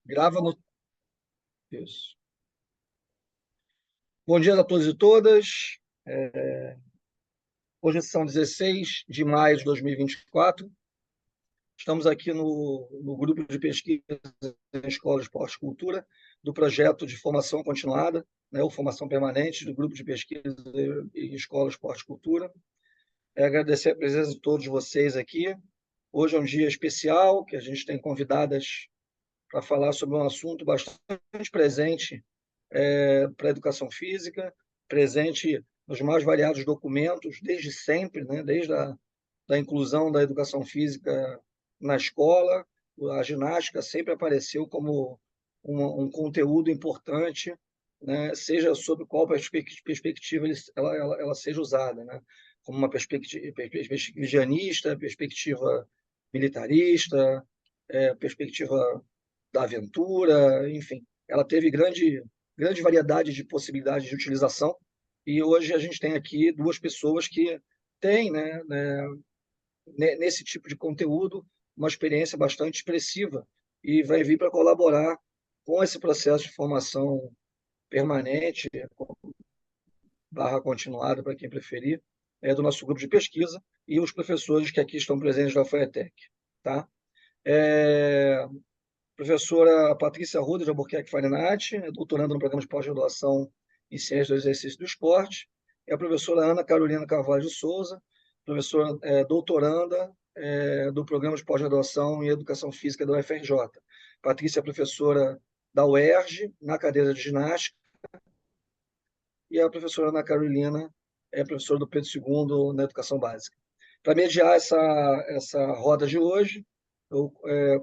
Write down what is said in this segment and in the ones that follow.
Grava no. Isso. Bom dia a todos e todas. Hoje são 16 de maio de 2024. Estamos aqui no grupo de pesquisa em Escola, Esporte e Cultura, do projeto de formação continuada, né, ou formação permanente, do grupo de pesquisa em Escola, Esporte e Cultura. Agradecer a presença de todos vocês aqui. Hoje é um dia especial, que a gente tem convidadas para falar sobre um assunto bastante presente para a educação física, presente nos mais variados documentos, desde sempre, né? Desde da inclusão da educação física na escola, a ginástica sempre apareceu como um conteúdo importante, né? Seja sob qual perspectiva ela seja usada, né? Como uma perspectiva higienista, perspectiva militarista, perspectiva da aventura, enfim. Ela teve grande variedade de possibilidades de utilização, e hoje a gente tem aqui duas pessoas que têm, nesse tipo de conteúdo, uma experiência bastante expressiva e vai vir para colaborar com esse processo de formação permanente, barra continuada, para quem preferir, do nosso grupo de pesquisa e os professores que aqui estão presentes da FAETEC. Tá? Professora Patrícia Arruda, de Albuquerque Farinati, doutoranda no programa de pós-graduação em Ciências do Exercício do Esporte. É a professora Ana Carolina Carvalho de Souza, professora doutoranda do programa de pós-graduação em Educação Física da UFRJ. Patrícia é professora da UERJ, na cadeira de ginástica, e a professora Ana Carolina é professora do Pedro II na Educação Básica. Para mediar essa roda de hoje,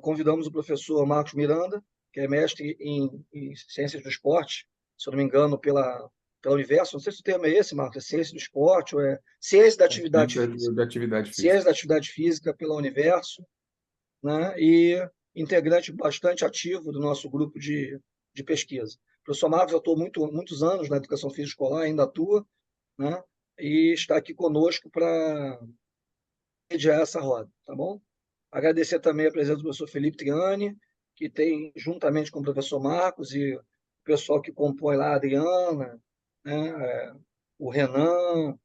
convidamos o professor Marcos Miranda, que é mestre em Ciências do Esporte, se eu não me engano, pela Universo. Não sei se o termo é esse, Marcos, é Ciência do Esporte ou é Ciência da Atividade Física. Ciência da Atividade Física pela Universo, né? E integrante bastante ativo do nosso grupo de pesquisa. O professor Marcos atuou muitos anos na educação física escolar, ainda atua, né? E está aqui conosco para mediar essa roda, tá bom? Agradecer também a presença do professor Felipe Triani, que tem, juntamente com o professor Marcos e o pessoal que compõe lá, a Adriana, né, o Renan,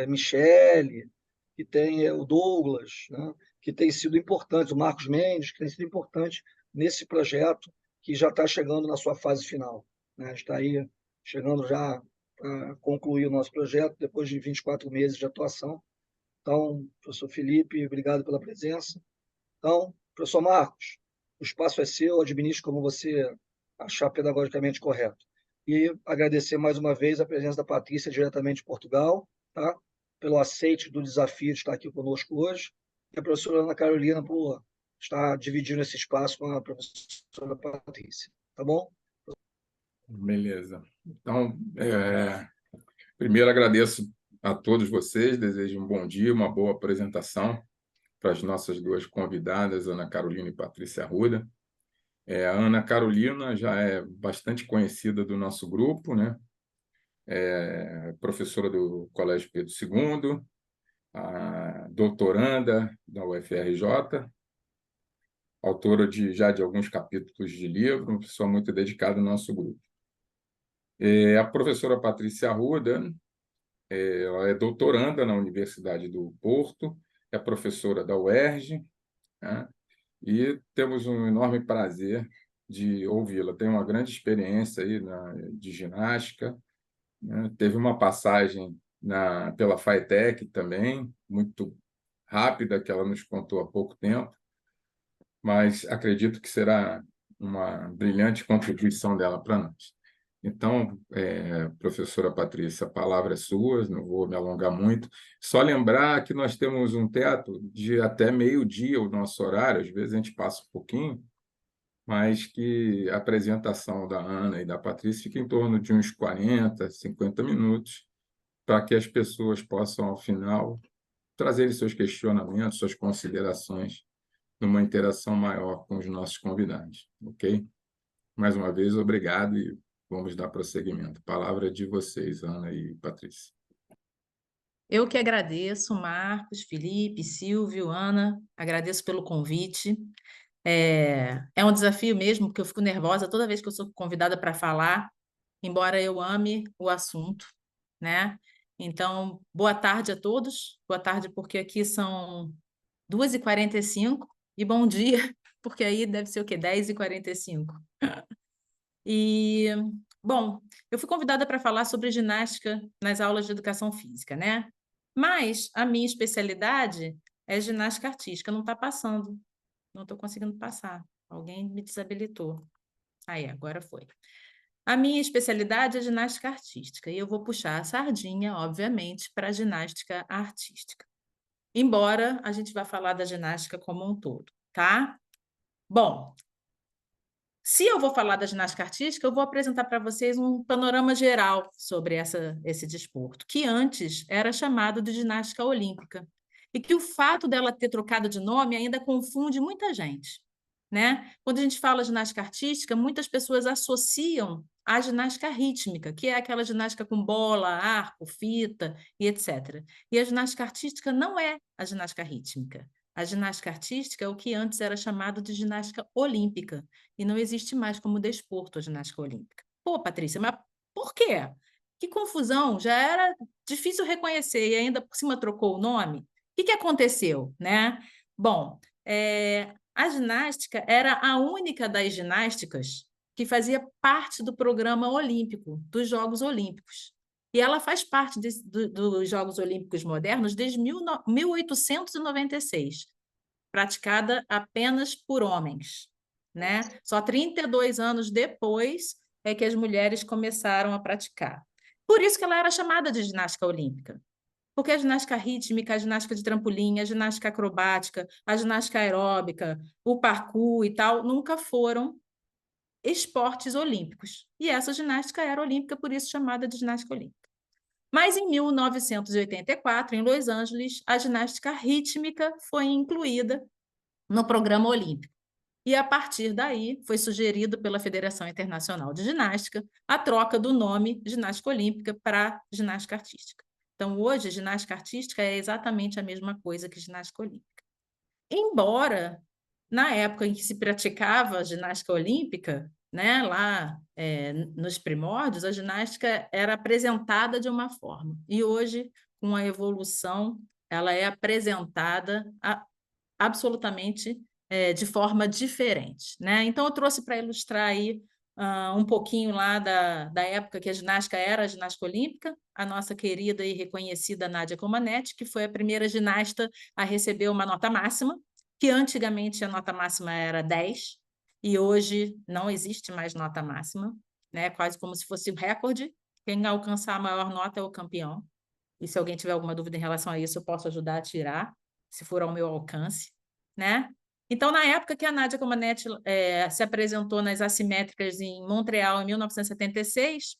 Michele, que tem o Douglas, né, que tem sido importante, o Marcos Mendes, que tem sido importante nesse projeto que já está chegando na sua fase final. Né? Está aí chegando já para concluir o nosso projeto, depois de 24 meses de atuação. Então, professor Felipe, obrigado pela presença. Então, professor Marcos, o espaço é seu, administre como você achar pedagogicamente correto. E agradecer mais uma vez a presença da Patrícia, diretamente de Portugal, tá? Pelo aceite do desafio de estar aqui conosco hoje, e a professora Ana Carolina por estar dividindo esse espaço com a professora Patrícia. Tá bom? Beleza. Então, primeiro agradeço a todos vocês, desejo um bom dia, uma boa apresentação para as nossas duas convidadas, Ana Carolina e Patrícia Arruda. A Ana Carolina já é bastante conhecida do nosso grupo, né? É professora do Colégio Pedro II, a doutoranda da UFRJ, autora já de alguns capítulos de livro, uma pessoa muito dedicada ao nosso grupo. A professora Patrícia Arruda, ela é doutoranda na Universidade do Porto, é professora da UERJ, né? E temos um enorme prazer de ouvi-la. Tem uma grande experiência aí de ginástica, né? Teve uma passagem pela FAETEC também, muito rápida, que ela nos contou há pouco tempo, mas acredito que será uma brilhante contribuição dela para nós. Então, professora Patrícia, a palavra é sua, não vou me alongar muito. Só lembrar que nós temos um teto de até meio-dia o nosso horário, às vezes a gente passa um pouquinho, mas que a apresentação da Ana e da Patrícia fica em torno de uns 40, 50 minutos, para que as pessoas possam, ao final, trazerem seus questionamentos, suas considerações, numa interação maior com os nossos convidados, ok? Mais uma vez, obrigado e vamos dar prosseguimento. A palavra é de vocês, Ana e Patrícia. Eu que agradeço, Marcos, Felipe, Silvio, Ana, agradeço pelo convite. É um desafio mesmo, porque eu fico nervosa toda vez que eu sou convidada para falar, embora eu ame o assunto, né? Então, boa tarde a todos. Boa tarde, porque aqui são 2h45, e bom dia, porque aí deve ser o quê? 10h45. E, bom, eu fui convidada para falar sobre ginástica nas aulas de educação física, né? Mas a minha especialidade é ginástica artística, não está passando, não estou conseguindo passar. Alguém me desabilitou. Aí, agora foi. A minha especialidade é ginástica artística, e eu vou puxar a sardinha, obviamente, para a ginástica artística. Embora a gente vá falar da ginástica como um todo, tá? Bom, se eu vou falar da ginástica artística, eu vou apresentar para vocês um panorama geral sobre esse desporto, que antes era chamado de ginástica olímpica, e que o fato dela ter trocado de nome ainda confunde muita gente, né? Quando a gente fala ginástica artística, muitas pessoas associam à ginástica rítmica, que é aquela ginástica com bola, arco, fita e etc. E a ginástica artística não é a ginástica rítmica. A ginástica artística é o que antes era chamado de ginástica olímpica, e não existe mais como desporto a ginástica olímpica. Pô, Patrícia, mas por quê? Que confusão, já era difícil reconhecer e ainda por cima trocou o nome. O que aconteceu, né? Bom, a ginástica era a única das ginásticas que fazia parte do programa olímpico, dos Jogos Olímpicos. E ela faz parte dos Jogos Olímpicos modernos desde 1896, praticada apenas por homens, né? Só 32 anos depois é que as mulheres começaram a praticar. Por isso que ela era chamada de ginástica olímpica. Porque a ginástica rítmica, a ginástica de trampolim, a ginástica acrobática, a ginástica aeróbica, o parkour e tal, nunca foram esportes olímpicos. E essa ginástica era olímpica, por isso chamada de ginástica olímpica. Mas em 1984, em Los Angeles, a ginástica rítmica foi incluída no programa olímpico. E, a partir daí, foi sugerido pela Federação Internacional de Ginástica a troca do nome ginástica olímpica para ginástica artística. Então, hoje, ginástica artística é exatamente a mesma coisa que ginástica olímpica. Embora, na época em que se praticava ginástica olímpica, né, lá nos primórdios, a ginástica era apresentada de uma forma. E hoje, com a evolução, ela é apresentada absolutamente de forma diferente, né? Então, eu trouxe para ilustrar aí um pouquinho lá da época que a ginástica era a ginástica olímpica, a nossa querida e reconhecida Nádia Comaneci, que foi a primeira ginasta a receber uma nota máxima, que antigamente a nota máxima era 10, e hoje não existe mais nota máxima, né? Quase como se fosse o recorde. Quem alcançar a maior nota é o campeão. E se alguém tiver alguma dúvida em relação a isso, eu posso ajudar a tirar, se for ao meu alcance, né? Então, na época que a Nádia Comaneci se apresentou nas assimétricas em Montreal, em 1976,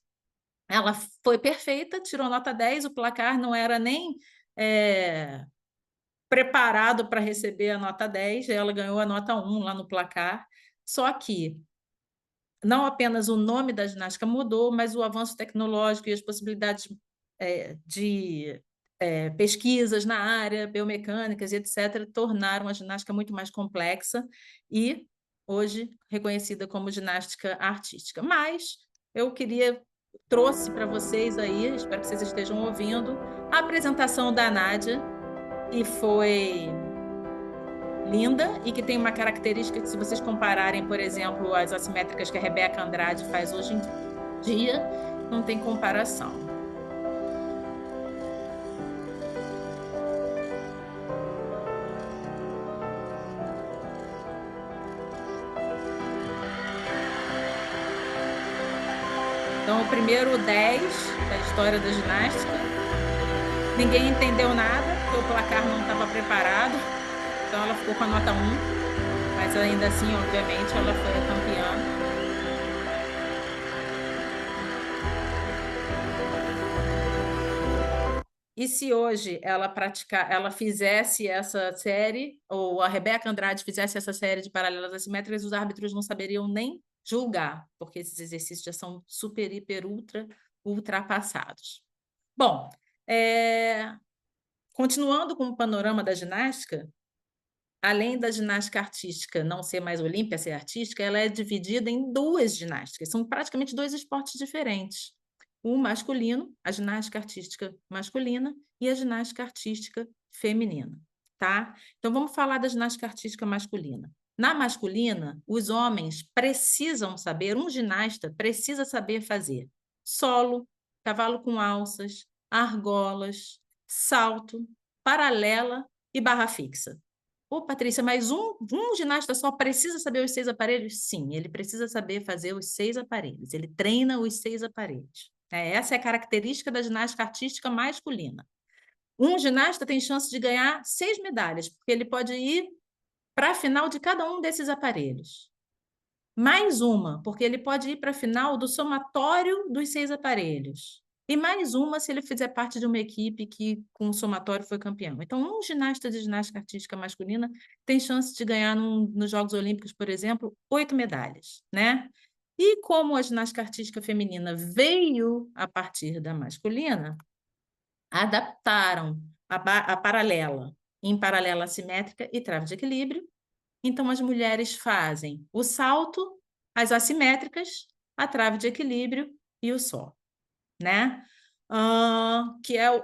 ela foi perfeita, tirou nota 10, o placar não era nem preparado para receber a nota 10, ela ganhou a nota 1 lá no placar, só que não apenas o nome da ginástica mudou, mas o avanço tecnológico e as possibilidades de pesquisas na área, biomecânicas e etc., tornaram a ginástica muito mais complexa e, hoje, reconhecida como ginástica artística. Mas eu trouxe para vocês aí, espero que vocês estejam ouvindo, a apresentação da Nádia, e foi linda e que tem uma característica que, se vocês compararem, por exemplo, as assimétricas que a Rebeca Andrade faz hoje em dia, não tem comparação. Então, o primeiro 10 da história da ginástica, ninguém entendeu nada, porque o placar não estava preparado, então ela ficou com a nota 1, mas ainda assim, obviamente, ela foi a campeã. E se hoje ela fizesse essa série, ou a Rebeca Andrade fizesse essa série de paralelas assimétricas, os árbitros não saberiam nem julgar, porque esses exercícios já são super, hiper, ultrapassados. Bom, continuando com o panorama da ginástica, além da ginástica artística não ser mais olímpica, ser artística, ela é dividida em duas ginásticas. São praticamente dois esportes diferentes. O masculino, a ginástica artística masculina, e a ginástica artística feminina, tá? Então, vamos falar da ginástica artística masculina. Na masculina, os homens precisam saber, um ginasta precisa saber fazer solo, cavalo com alças, argolas, salto, paralela e barra fixa. Ô, Patrícia, mas um ginasta só precisa saber os 6 aparelhos? Sim, ele precisa saber fazer os 6 aparelhos. Ele treina os 6 aparelhos. Essa é a característica da ginástica artística masculina. Um ginasta tem chance de ganhar 6 medalhas, porque ele pode ir para a final de cada um desses aparelhos. Mais uma, porque ele pode ir para a final do somatório dos 6 aparelhos. E mais uma se ele fizer parte de uma equipe que, com o somatório, foi campeão. Então, um ginasta de ginástica artística masculina tem chance de ganhar nos Jogos Olímpicos, por exemplo, 8 medalhas, né? E como a ginástica artística feminina veio a partir da masculina, adaptaram a paralela em paralela assimétrica e trave de equilíbrio. Então, as mulheres fazem o salto, as assimétricas, a trave de equilíbrio e o só, né? Que é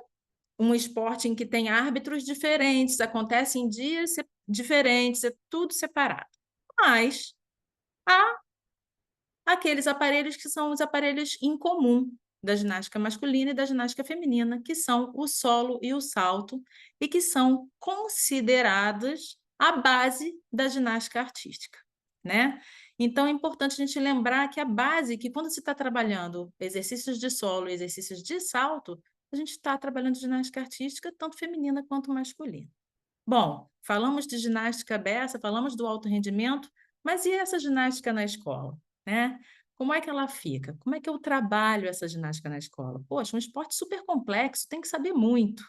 um esporte em que tem árbitros diferentes, acontece em dias diferentes, é tudo separado. Mas há aqueles aparelhos que são os aparelhos em comum da ginástica masculina e da ginástica feminina, que são o solo e o salto, e que são considerados a base da ginástica artística, né? Então, é importante a gente lembrar que a base, que quando se está trabalhando exercícios de solo e exercícios de salto, a gente está trabalhando ginástica artística, tanto feminina quanto masculina. Bom, falamos de ginástica beça, falamos do alto rendimento, mas e essa ginástica na escola, né? Como é que ela fica? Como é que eu trabalho essa ginástica na escola? Poxa, um esporte super complexo, tem que saber muito.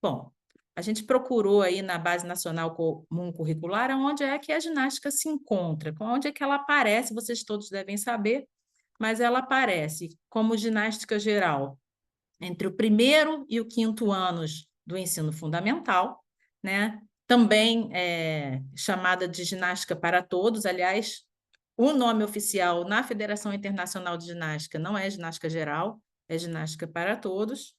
Bom, a gente procurou aí na Base Nacional Comum Curricular onde é que a ginástica se encontra, onde é que ela aparece, vocês todos devem saber, mas ela aparece como ginástica geral entre o 1º e o 5º anos do ensino fundamental, né? Também chamada de ginástica para todos. Aliás, o nome oficial na Federação Internacional de Ginástica não é ginástica geral, é ginástica para todos.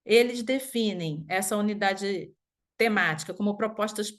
Eles definem essa unidade temática como propostas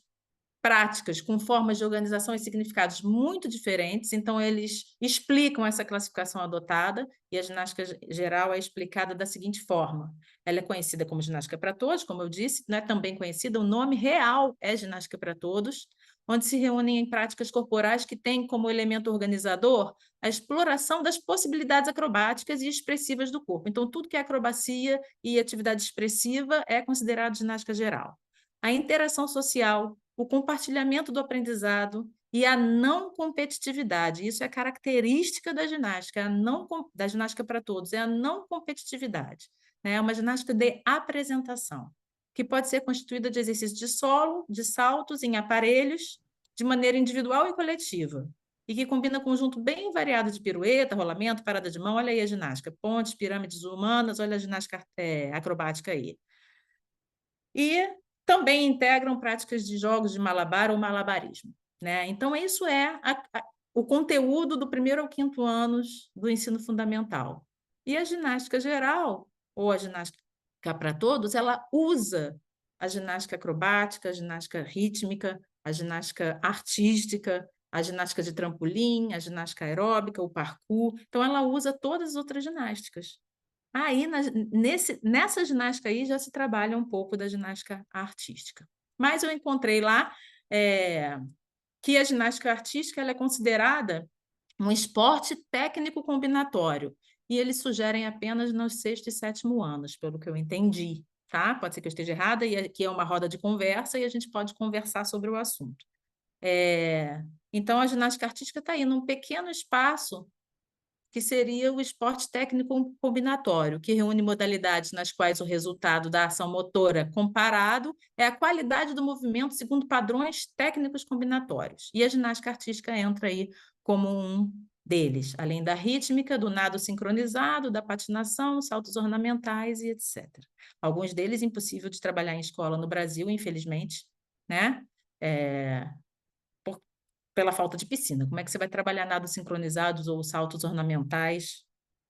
práticas, com formas de organização e significados muito diferentes, então eles explicam essa classificação adotada, e a ginástica geral é explicada da seguinte forma: ela é conhecida como ginástica para todos, como eu disse, não é também conhecida, o nome real é ginástica para todos, onde se reúnem em práticas corporais que têm como elemento organizador a exploração das possibilidades acrobáticas e expressivas do corpo. Então, tudo que é acrobacia e atividade expressiva é considerado ginástica geral. A interação social, o compartilhamento do aprendizado e a não competitividade. Isso é característica da ginástica, da ginástica para todos, é a não competitividade. Né? É uma ginástica de apresentação, que pode ser constituída de exercícios de solo, de saltos em aparelhos, de maneira individual e coletiva, e que combina conjunto bem variado de pirueta, rolamento, parada de mão. Olha aí a ginástica, pontes, pirâmides humanas, olha a ginástica acrobática aí. E também integram práticas de jogos de malabar ou malabarismo, né? Então, isso é o conteúdo do 1º ao 5º anos do ensino fundamental. E a ginástica geral, ou a ginástica para todos, ela usa a ginástica acrobática, a ginástica rítmica, a ginástica artística, a ginástica de trampolim, a ginástica aeróbica, o parkour. Então, ela usa todas as outras ginásticas. Aí, nessa ginástica aí, já se trabalha um pouco da ginástica artística. Mas eu encontrei lá que a ginástica artística ela é considerada um esporte técnico combinatório, e eles sugerem apenas nos 6º e 7º anos, pelo que eu entendi, tá? Pode ser que eu esteja errada, e aqui é uma roda de conversa, e a gente pode conversar sobre o assunto. Então, a ginástica artística está aí num pequeno espaço que seria o esporte técnico combinatório, que reúne modalidades nas quais o resultado da ação motora comparado é a qualidade do movimento segundo padrões técnicos combinatórios. E a ginástica artística entra aí como um deles, além da rítmica, do nado sincronizado, da patinação, saltos ornamentais e etc. Alguns deles impossível de trabalhar em escola no Brasil, infelizmente, né? Pela falta de piscina. Como é que você vai trabalhar nados sincronizados ou saltos ornamentais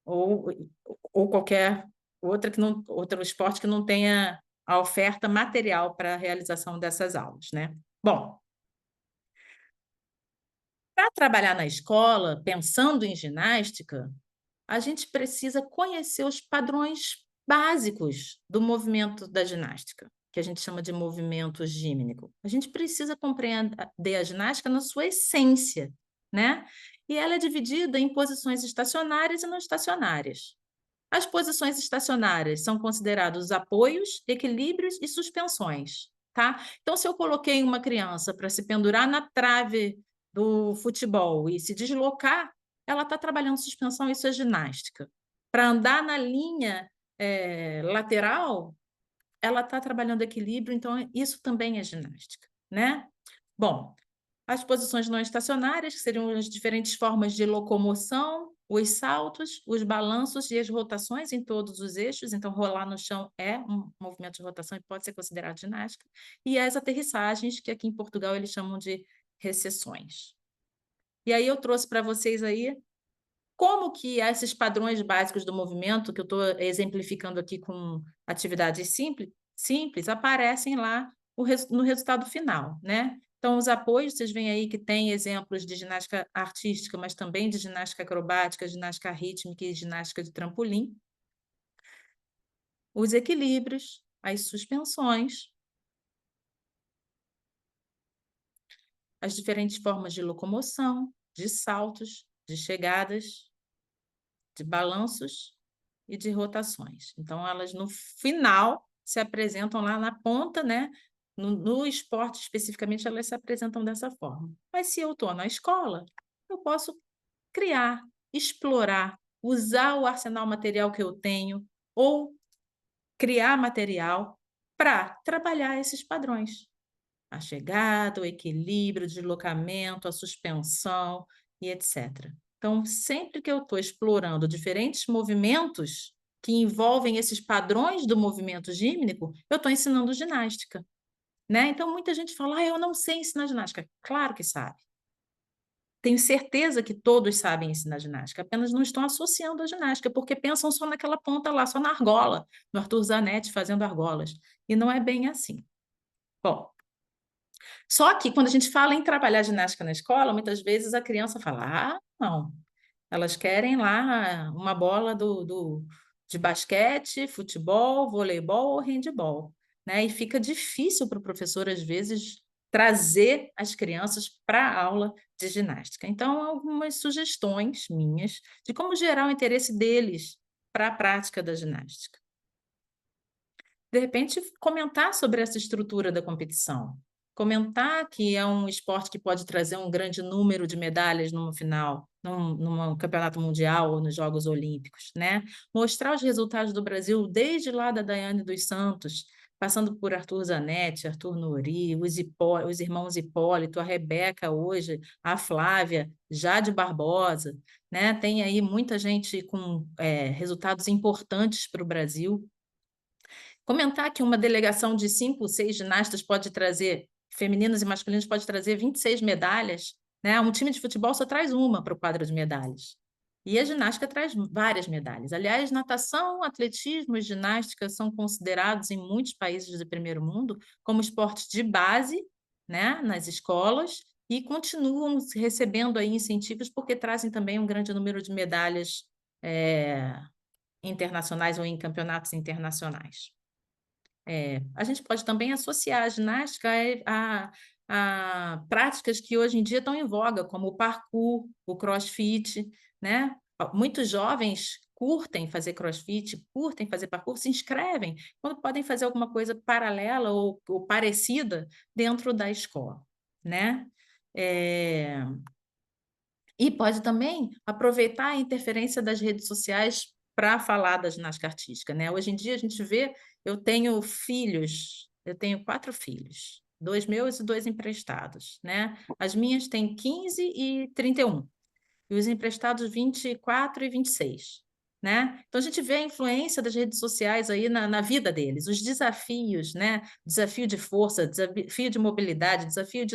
ou qualquer outro esporte que não tenha a oferta material para a realização dessas aulas, né? Bom, para trabalhar na escola, pensando em ginástica, a gente precisa conhecer os padrões básicos do movimento da ginástica, que a gente chama de movimento gímnico. A gente precisa compreender a ginástica na sua essência, né? E ela é dividida em posições estacionárias e não estacionárias. As posições estacionárias são considerados apoios, equilíbrios e suspensões, tá? Então, se eu coloquei uma criança para se pendurar na trave do futebol e se deslocar, ela está trabalhando suspensão, isso é ginástica. Para andar na linha lateral, ela está trabalhando equilíbrio, então isso também é ginástica, né? Bom, as posições não estacionárias, que seriam as diferentes formas de locomoção, os saltos, os balanços e as rotações em todos os eixos. Então, rolar no chão é um movimento de rotação e pode ser considerado ginástica. E as aterrissagens, que aqui em Portugal eles chamam de recessões. E aí eu trouxe para vocês aí como que esses padrões básicos do movimento, que eu estou exemplificando aqui com atividades simples, aparecem lá no resultado final, né? Então, os apoios, vocês veem aí que tem exemplos de ginástica artística, mas também de ginástica acrobática, ginástica rítmica e ginástica de trampolim. Os equilíbrios, as suspensões, as diferentes formas de locomoção, de saltos, de chegadas, de balanços e de rotações. Então, elas, no final, se apresentam lá na ponta, né? No esporte, especificamente, elas se apresentam dessa forma. Mas se eu estou na escola, eu posso criar, explorar, usar o arsenal material que eu tenho ou criar material para trabalhar esses padrões. A chegada, o equilíbrio, o deslocamento, a suspensão e etc. Então, sempre que eu estou explorando diferentes movimentos que envolvem esses padrões do movimento gímnico, eu estou ensinando ginástica, né? Então, muita gente fala, eu não sei ensinar ginástica. Claro que sabe. Tenho certeza que todos sabem ensinar ginástica, apenas não estão associando a ginástica, porque pensam só naquela ponta lá, só na argola, no Arthur Zanetti fazendo argolas. E não é bem assim. Bom, só que quando a gente fala em trabalhar ginástica na escola, muitas vezes a criança fala, não, elas querem lá uma bola de basquete, futebol, voleibol ou handebol, né? E fica difícil para o professor, às vezes, trazer as crianças para a aula de ginástica. Então, algumas sugestões minhas de como gerar o interesse deles para a prática da ginástica. De repente, comentar sobre essa estrutura da competição. Comentar que é um esporte que pode trazer um grande número de medalhas no final, num campeonato mundial ou nos Jogos Olímpicos, né? Mostrar os resultados do Brasil desde lá da Daiane dos Santos, passando por Arthur Zanetti, Arthur Nori, os irmãos Hipólito, a Rebeca hoje, a Flávia, Jade Barbosa, né? Tem aí muita gente com resultados importantes para o Brasil. Comentar que uma delegação de 5, 6 ginastas pode trazer, femininos e masculinos, pode trazer 26 medalhas, né? Um time de futebol só traz uma para o quadro de medalhas. E a ginástica traz várias medalhas. Aliás, natação, atletismo e ginástica são considerados em muitos países do primeiro mundo como esportes de base, né, nas escolas, e continuam recebendo aí incentivos porque trazem também um grande número de medalhas internacionais ou em campeonatos internacionais. A gente pode também associar a ginástica a práticas que hoje em dia estão em voga, como o parkour, o crossfit, né? Muitos jovens curtem fazer crossfit, curtem fazer parkour, se inscrevem quando podem fazer alguma coisa paralela ou parecida dentro da escola, né? E pode também aproveitar a interferência das redes sociais para falar da ginástica artística, né? Hoje em dia a gente vê, eu tenho 4 filhos, 2 meus e 2 emprestados, né? As minhas têm 15 e 31. e os emprestados 24 e 26. Né? Então, a gente vê a influência das redes sociais aí na vida deles, os desafios, né? Desafio de força, desafio de mobilidade, desafio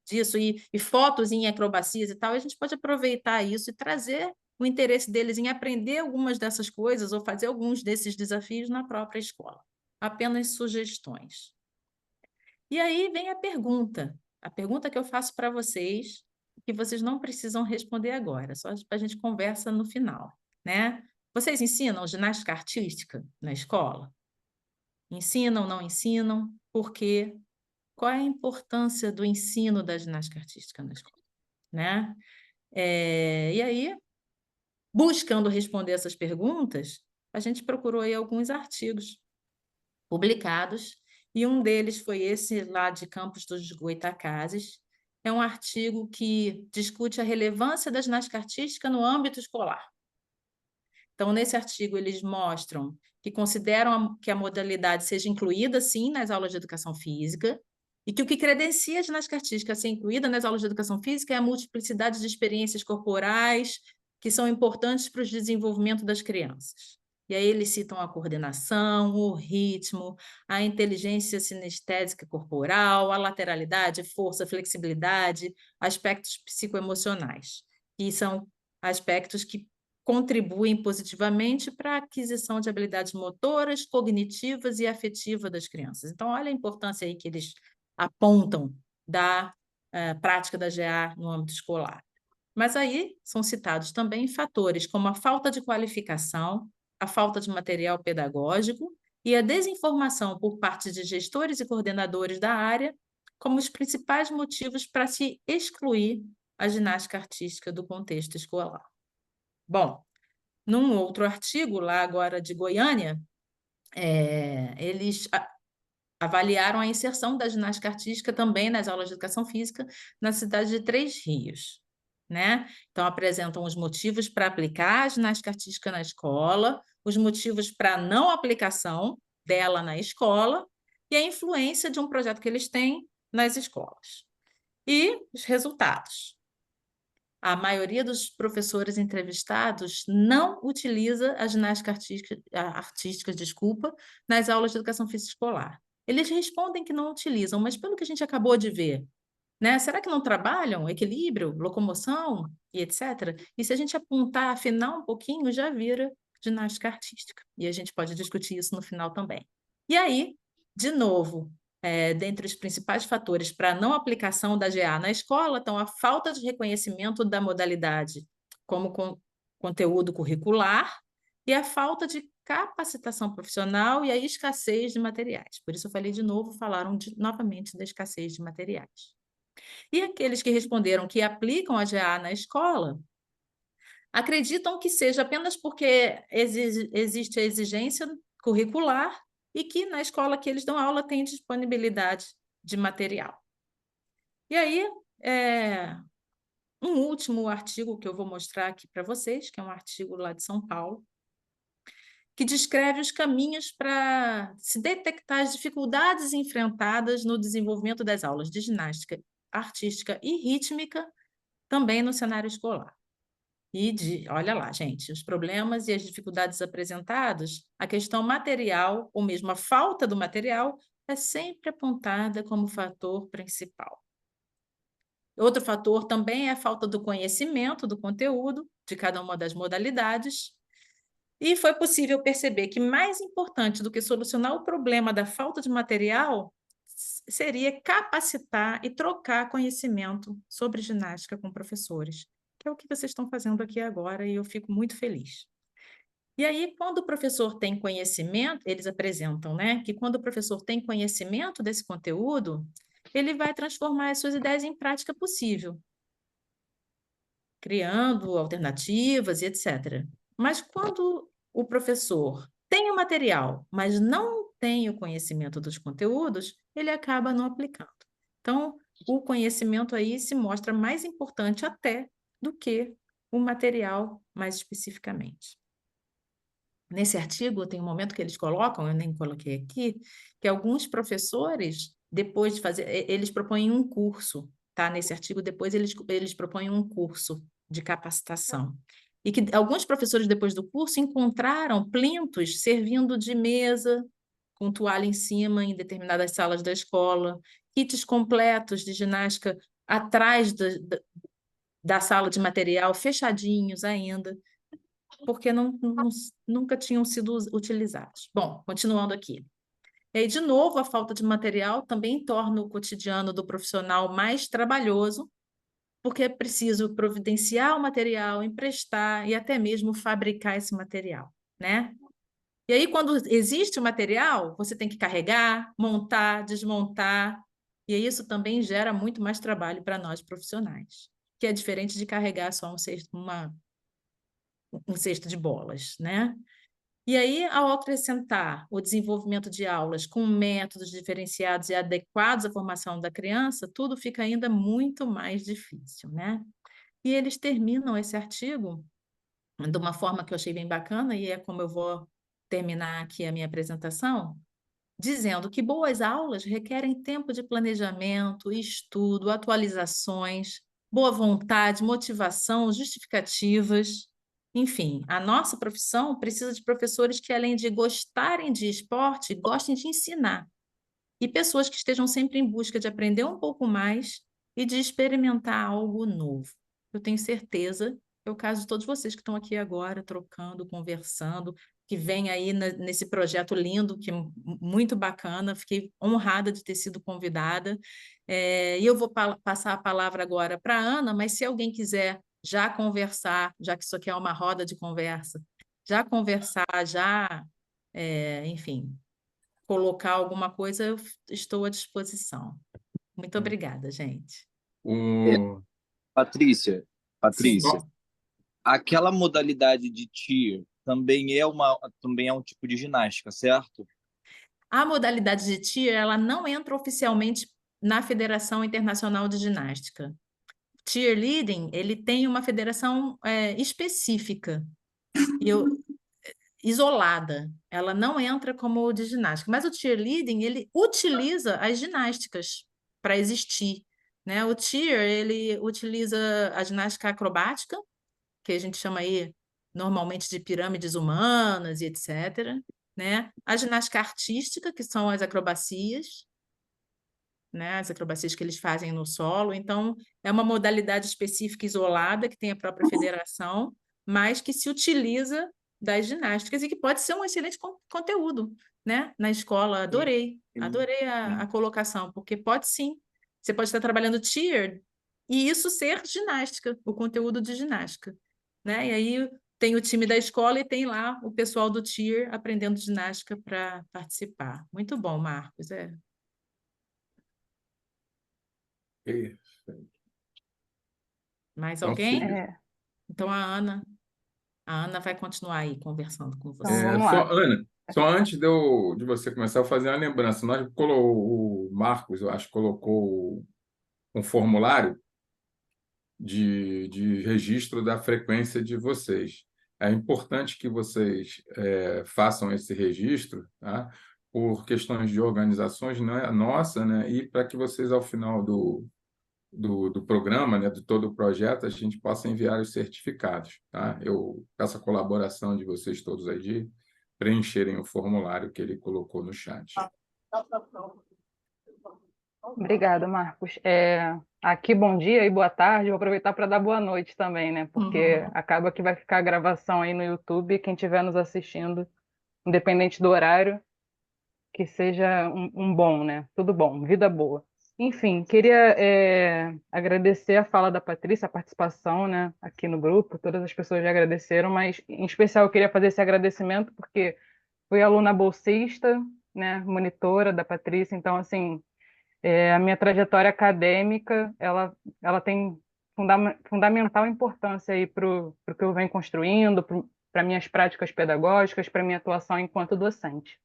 disso, e fotos em acrobacias e tal, e a gente pode aproveitar isso e trazer o interesse deles em aprender algumas dessas coisas ou fazer alguns desses desafios na própria escola. Apenas sugestões. E aí vem a pergunta que eu faço para vocês, que vocês não precisam responder agora, só a gente conversa no final, né? Vocês ensinam ginástica artística na escola? Ensinam, não ensinam? Por quê? Qual é a importância do ensino da ginástica artística na escola, né? E aí, buscando responder essas perguntas, a gente procurou aí alguns artigos publicados, e um deles foi esse lá de Campos dos Goytacazes. É um artigo que discute a relevância da ginástica artística no âmbito escolar. Então, nesse artigo, eles mostram que consideram que a modalidade seja incluída, sim, nas aulas de educação física, e que o que credencia a ginástica artística a ser incluída nas aulas de educação física é a multiplicidade de experiências corporais que são importantes para o desenvolvimento das crianças. E aí eles citam a coordenação, o ritmo, a inteligência sinestésica corporal, a lateralidade, força, flexibilidade, aspectos psicoemocionais, que são aspectos que contribuem positivamente para a aquisição de habilidades motoras, cognitivas e afetivas das crianças. Então, olha a importância aí que eles apontam da prática da GA no âmbito escolar. Mas aí são citados também fatores como a falta de qualificação, a falta de material pedagógico e a desinformação por parte de gestores e coordenadores da área como os principais motivos para se excluir a ginástica artística do contexto escolar. Bom, num outro artigo, lá agora de Goiânia, eles avaliaram a inserção da ginástica artística também nas aulas de educação física na cidade de Três Rios, né? Então, apresentam os motivos para aplicar a ginástica artística na escola, os motivos para não aplicação dela na escola e a influência de um projeto que eles têm nas escolas. E os resultados. A maioria dos professores entrevistados não utiliza a ginástica artística, nas aulas de educação física escolar. Eles respondem que não utilizam, mas pelo que a gente acabou de ver, né? Será que não trabalham equilíbrio, locomoção e etc? E se a gente apontar, afinar um pouquinho, já vira ginástica artística. E a gente pode discutir isso no final também. E aí, de novo, dentre os principais fatores para a não aplicação da GA na escola, estão a falta de reconhecimento da modalidade como conteúdo curricular e a falta de capacitação profissional e a escassez de materiais. Por isso eu falei de novo, falaram novamente da escassez de materiais. E aqueles que responderam que aplicam a GA na escola acreditam que seja apenas porque existe a exigência curricular e que na escola que eles dão aula tem disponibilidade de material. E aí, um último artigo que eu vou mostrar aqui para vocês, que é um artigo lá de São Paulo, que descreve os caminhos para se detectar as dificuldades enfrentadas no desenvolvimento das aulas de ginástica artística e rítmica também no cenário escolar. Olha lá, gente, os problemas e as dificuldades apresentados, a questão material, ou mesmo a falta do material, é sempre apontada como fator principal. Outro fator também é a falta do conhecimento do conteúdo de cada uma das modalidades. E foi possível perceber que mais importante do que solucionar o problema da falta de material seria capacitar e trocar conhecimento sobre ginástica com professores, que é o que vocês estão fazendo aqui agora, e eu fico muito feliz. E aí, quando o professor tem conhecimento, eles apresentam, né, que quando o professor tem conhecimento desse conteúdo, ele vai transformar as suas ideias em prática possível, criando alternativas e etc. Mas quando o professor tem o material, mas não tem o conhecimento dos conteúdos, ele acaba não aplicando. Então, o conhecimento aí se mostra mais importante até do que o material mais especificamente. Nesse artigo, tem um momento que eles colocam, eu nem coloquei aqui, que alguns professores, depois de fazer, eles propõem um curso, tá? Nesse artigo, depois eles propõem um curso de capacitação. E que alguns professores, depois do curso, encontraram plintos servindo de mesa, com toalha em cima, em determinadas salas da escola, kits completos de ginástica atrás da sala de material, fechadinhos ainda, porque nunca tinham sido utilizados. Bom, continuando aqui. E aí, de novo, a falta de material também torna o cotidiano do profissional mais trabalhoso, porque é preciso providenciar o material, emprestar e até mesmo fabricar esse material, né? E aí, quando existe o material, você tem que carregar, montar, desmontar, e aí isso também gera muito mais trabalho para nós profissionais, que é diferente de carregar só um cesto de bolas, né? E aí, ao acrescentar o desenvolvimento de aulas com métodos diferenciados e adequados à formação da criança, tudo fica ainda muito mais difícil, né? E eles terminam esse artigo de uma forma que eu achei bem bacana, e é como eu vou terminar aqui a minha apresentação, dizendo que boas aulas requerem tempo de planejamento, estudo, atualizações, boa vontade, motivação, justificativas. Enfim, a nossa profissão precisa de professores que, além de gostarem de esporte, gostem de ensinar. E pessoas que estejam sempre em busca de aprender um pouco mais e de experimentar algo novo. Eu tenho certeza, é o caso de todos vocês que estão aqui agora, trocando, conversando, que vem aí nesse projeto lindo, que é muito bacana, fiquei honrada de ter sido convidada. E eu vou passar a palavra agora para a Ana, mas se alguém quiser já conversar, já que isso aqui é uma roda de conversa, já conversar, enfim, colocar alguma coisa, eu estou à disposição. Muito obrigada, gente. É, O... Patrícia, Sim. Só, aquela modalidade de tier também é um tipo de ginástica, certo? A modalidade de TIR, ela não entra oficialmente na Federação Internacional de Ginástica. Cheerleading, ele tem uma federação específica, isolada. Ela não entra como de ginástica. Mas o cheerleading, ele utiliza as ginásticas para existir, né? O cheer, ele utiliza a ginástica acrobática, que a gente chama aí normalmente de pirâmides humanas e etc., né? A ginástica artística, que são as acrobacias, né? As acrobacias que eles fazem no solo. Então, é uma modalidade específica isolada que tem a própria federação, mas que se utiliza das ginásticas e que pode ser um excelente conteúdo, né? Na escola. Sim, Adorei a sim. colocação, porque pode sim. Você pode estar trabalhando cheer e isso ser ginástica, o conteúdo de ginástica, né? E aí tem o time da escola e tem lá o pessoal do cheer aprendendo ginástica para participar. Muito bom, Marcos. perfeito. Mais Então, alguém? fica. É, Então a Ana vai continuar aí conversando com então você. vamos Só, lá. Ana, só antes de você começar, eu fazer uma lembrança. O Marcos, eu acho, colocou um formulário de registro da frequência de vocês. É importante que vocês façam esse registro, tá? Por questões de organizações, não é nossa, né? E para que vocês, ao final do programa, né, de todo o projeto, a gente possa enviar os certificados, tá? Eu peço a colaboração de vocês todos aí de preencherem o formulário que ele colocou no chat. Obrigada, Marcos. Aqui, bom dia e boa tarde. Vou aproveitar para dar boa noite também, né? Porque Uhum. acaba que vai ficar a gravação aí no YouTube. Quem estiver nos assistindo, independente do horário, que seja um bom, né? Tudo bom, vida boa. Enfim, queria agradecer a fala da Patrícia, a participação, né, aqui no grupo. Todas as pessoas já agradeceram, mas em especial eu queria fazer esse agradecimento porque fui aluna bolsista, né, monitora da Patrícia. Então, assim, a minha trajetória acadêmica, ela tem fundamental importância aí para o que eu venho construindo, para minhas práticas pedagógicas, para minha atuação enquanto docente.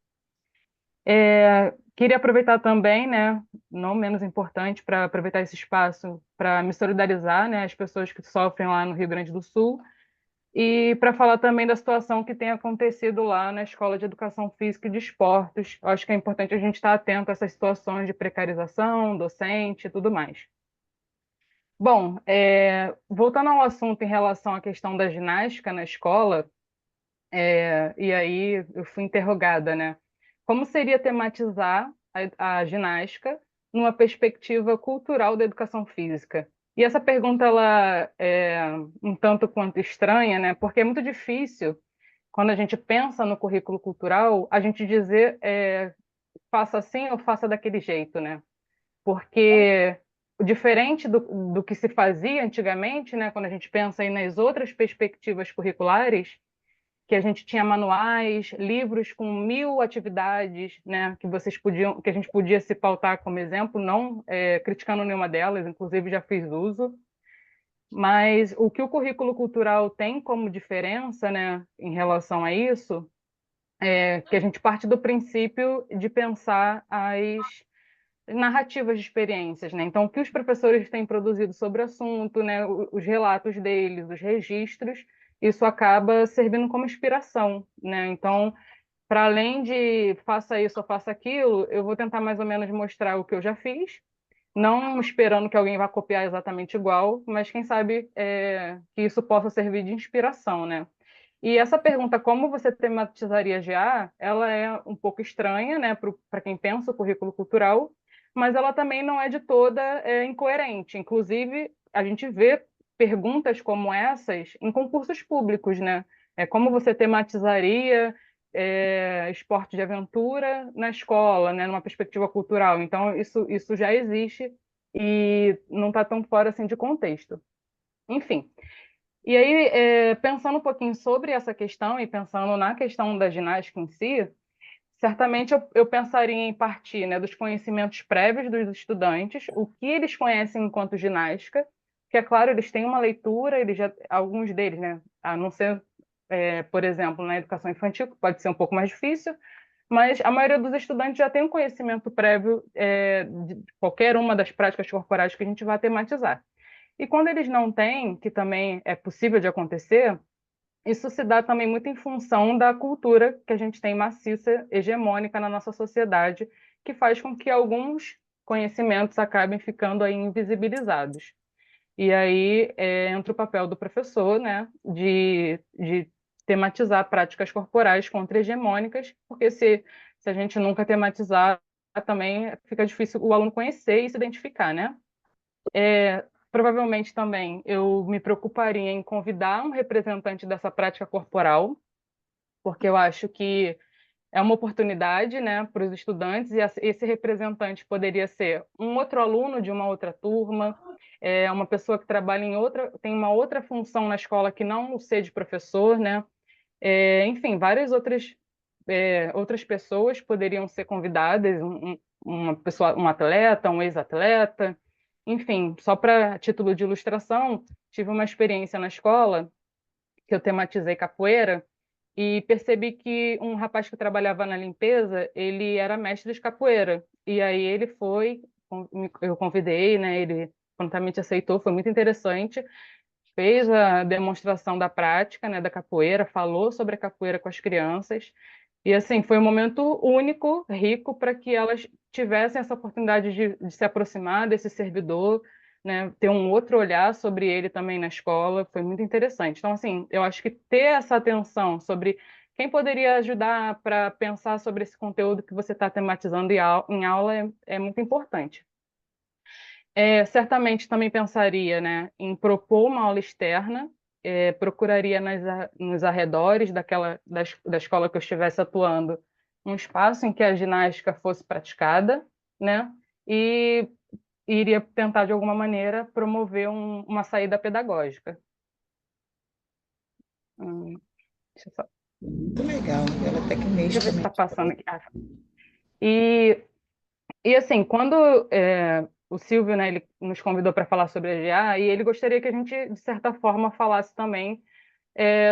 Queria aproveitar também, né, não menos importante, para aproveitar esse espaço para me solidarizar, né, as pessoas que sofrem lá no Rio Grande do Sul e para falar também da situação que tem acontecido lá na Escola de Educação Física e de Esportes. Eu acho que é importante a gente estar atento a essas situações de precarização, docente e tudo mais. Bom, voltando ao assunto em relação à questão da ginástica na escola, e aí eu fui interrogada, né? Como seria tematizar a ginástica numa perspectiva cultural da educação física? E essa pergunta ela é um tanto quanto estranha, né? Porque é muito difícil, quando a gente pensa no currículo cultural, a gente dizer faça assim ou faça daquele jeito, né? Porque diferente do que se fazia antigamente, né? Quando a gente pensa aí nas outras perspectivas curriculares, que a gente tinha manuais, livros com 1000 atividades, né, que a gente podia se pautar como exemplo, não criticando nenhuma delas, inclusive já fiz uso, mas o que o currículo cultural tem como diferença, né, em relação a isso, é que a gente parte do princípio de pensar as narrativas de experiências, né? Então, o que os professores têm produzido sobre o assunto, né? Os relatos deles, os registros, isso acaba servindo como inspiração, né? Então, para além de faça isso ou faça aquilo, eu vou tentar mais ou menos mostrar o que eu já fiz, não esperando que alguém vá copiar exatamente igual, mas quem sabe que isso possa servir de inspiração, né? E essa pergunta, como você tematizaria GA, ela é um pouco estranha, né, para quem pensa o currículo cultural, mas ela também não é de toda incoerente. Inclusive, a gente vê perguntas como essas em concursos públicos, né? Como você tematizaria esporte de aventura na escola, né, numa perspectiva cultural. Então, isso já existe e não está tão fora assim de contexto. Enfim. E aí, pensando um pouquinho sobre essa questão e pensando na questão da ginástica em si, certamente eu pensaria em partir, né, dos conhecimentos prévios dos estudantes, o que eles conhecem enquanto ginástica, que é claro, eles têm uma leitura, alguns deles, né, a não ser, por exemplo, na educação infantil, que pode ser um pouco mais difícil, mas a maioria dos estudantes já tem um conhecimento prévio de qualquer uma das práticas corporais que a gente vai tematizar. E quando eles não têm, que também é possível de acontecer, isso se dá também muito em função da cultura que a gente tem maciça, hegemônica na nossa sociedade, que faz com que alguns conhecimentos acabem ficando aí invisibilizados. E aí entra o papel do professor, né, de tematizar práticas corporais contra-hegemônicas, porque se a gente nunca tematizar, também fica difícil o aluno conhecer e se identificar, né? Provavelmente também eu me preocuparia em convidar um representante dessa prática corporal, porque eu acho que é uma oportunidade, né, para os estudantes, e esse representante poderia ser um outro aluno de uma outra turma, uma pessoa que trabalha tem uma outra função na escola que não o ser de professor, né? Enfim, várias outras pessoas poderiam ser convidadas, uma pessoa, um atleta, um ex-atleta, enfim, só para título de ilustração, tive uma experiência na escola que eu tematizei capoeira e percebi que um rapaz que trabalhava na limpeza, ele era mestre de capoeira. E aí ele foi, eu convidei, né, ele prontamente aceitou, foi muito interessante, fez a demonstração da prática, né, da capoeira, falou sobre a capoeira com as crianças. E assim, foi um momento único, rico, para que elas tivessem essa oportunidade de se aproximar desse servidor, né, ter um outro olhar sobre ele também na escola, foi muito interessante. Então, assim, eu acho que ter essa atenção sobre quem poderia ajudar para pensar sobre esse conteúdo que você está tematizando em aula é muito importante. Certamente também pensaria, né, em propor uma aula externa, procuraria nos arredores da escola que eu estivesse atuando um espaço em que a ginástica fosse praticada, né, e iria tentar, de alguma maneira, promover uma saída pedagógica. Deixa eu só Muito legal. Ela deixa eu ver se tecnicamente. está passando aqui. E E assim, quando o Silvio, né, ele nos convidou para falar sobre a GA, e ele gostaria que a gente, de certa forma, falasse também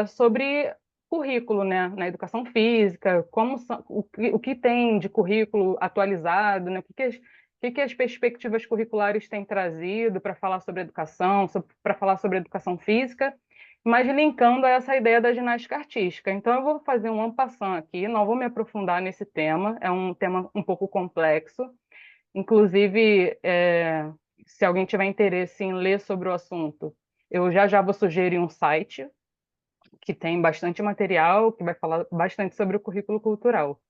sobre currículo, né, na educação física, o que tem de currículo atualizado, né, o que as perspectivas curriculares têm trazido para falar sobre educação, para falar sobre educação física, mas linkando a essa ideia da ginástica artística. Então, eu vou fazer um en passant aqui, não vou me aprofundar nesse tema, é um tema um pouco complexo. Inclusive, se alguém tiver interesse em ler sobre o assunto, eu já vou sugerir um site que tem bastante material, que vai falar bastante sobre o currículo cultural.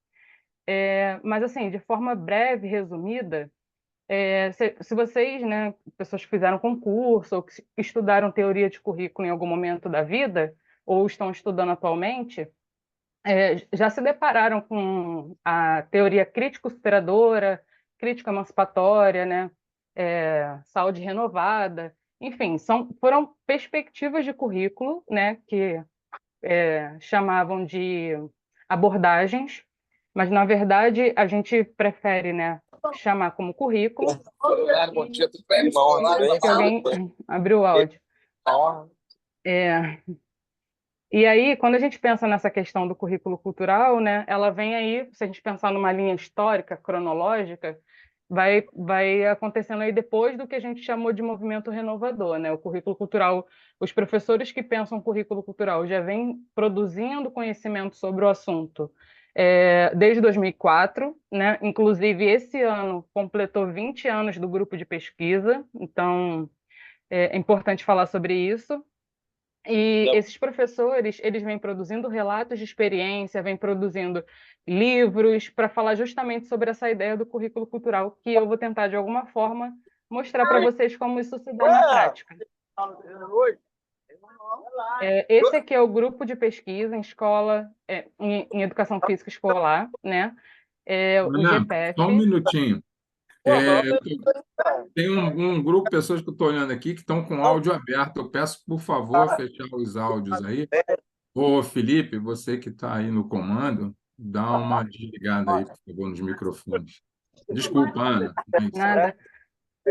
Mas, assim, de forma breve, resumida, se vocês, né, pessoas que fizeram concurso ou que estudaram teoria de currículo em algum momento da vida, ou estão estudando atualmente, já se depararam com a teoria crítico-superadora, crítica emancipatória, né, saúde renovada, enfim, foram perspectivas de currículo, né, que chamavam de abordagens, mas, na verdade, a gente prefere, né, chamar como currículo. Bom dia, tudo bem? Bom, Acho que alguém abriu o áudio. E aí, quando a gente pensa nessa questão do currículo cultural, né, ela vem aí, se a gente pensar numa linha histórica, cronológica, vai acontecendo aí depois do que a gente chamou de movimento renovador, né? O currículo cultural, os professores que pensam currículo cultural já vêm produzindo conhecimento sobre o assunto desde 2004, né? Inclusive, esse ano completou 20 anos do grupo de pesquisa, então é importante falar sobre isso. E esses professores, eles vêm produzindo relatos de experiência, vêm produzindo livros para falar justamente sobre essa ideia do currículo cultural, que eu vou tentar, de alguma forma, mostrar para vocês como isso se dá na prática. Esse aqui é o grupo de pesquisa em escola, em educação física escolar, né? O Ana, GPF. só um minutinho. Tem um grupo de pessoas que eu estou olhando aqui que estão com áudio aberto. Eu peço, por favor, fechar os áudios aí. Ô, Felipe, você que está aí no comando, dá uma desligada aí, por favor, nos microfones. Desculpa, Ana. Nada.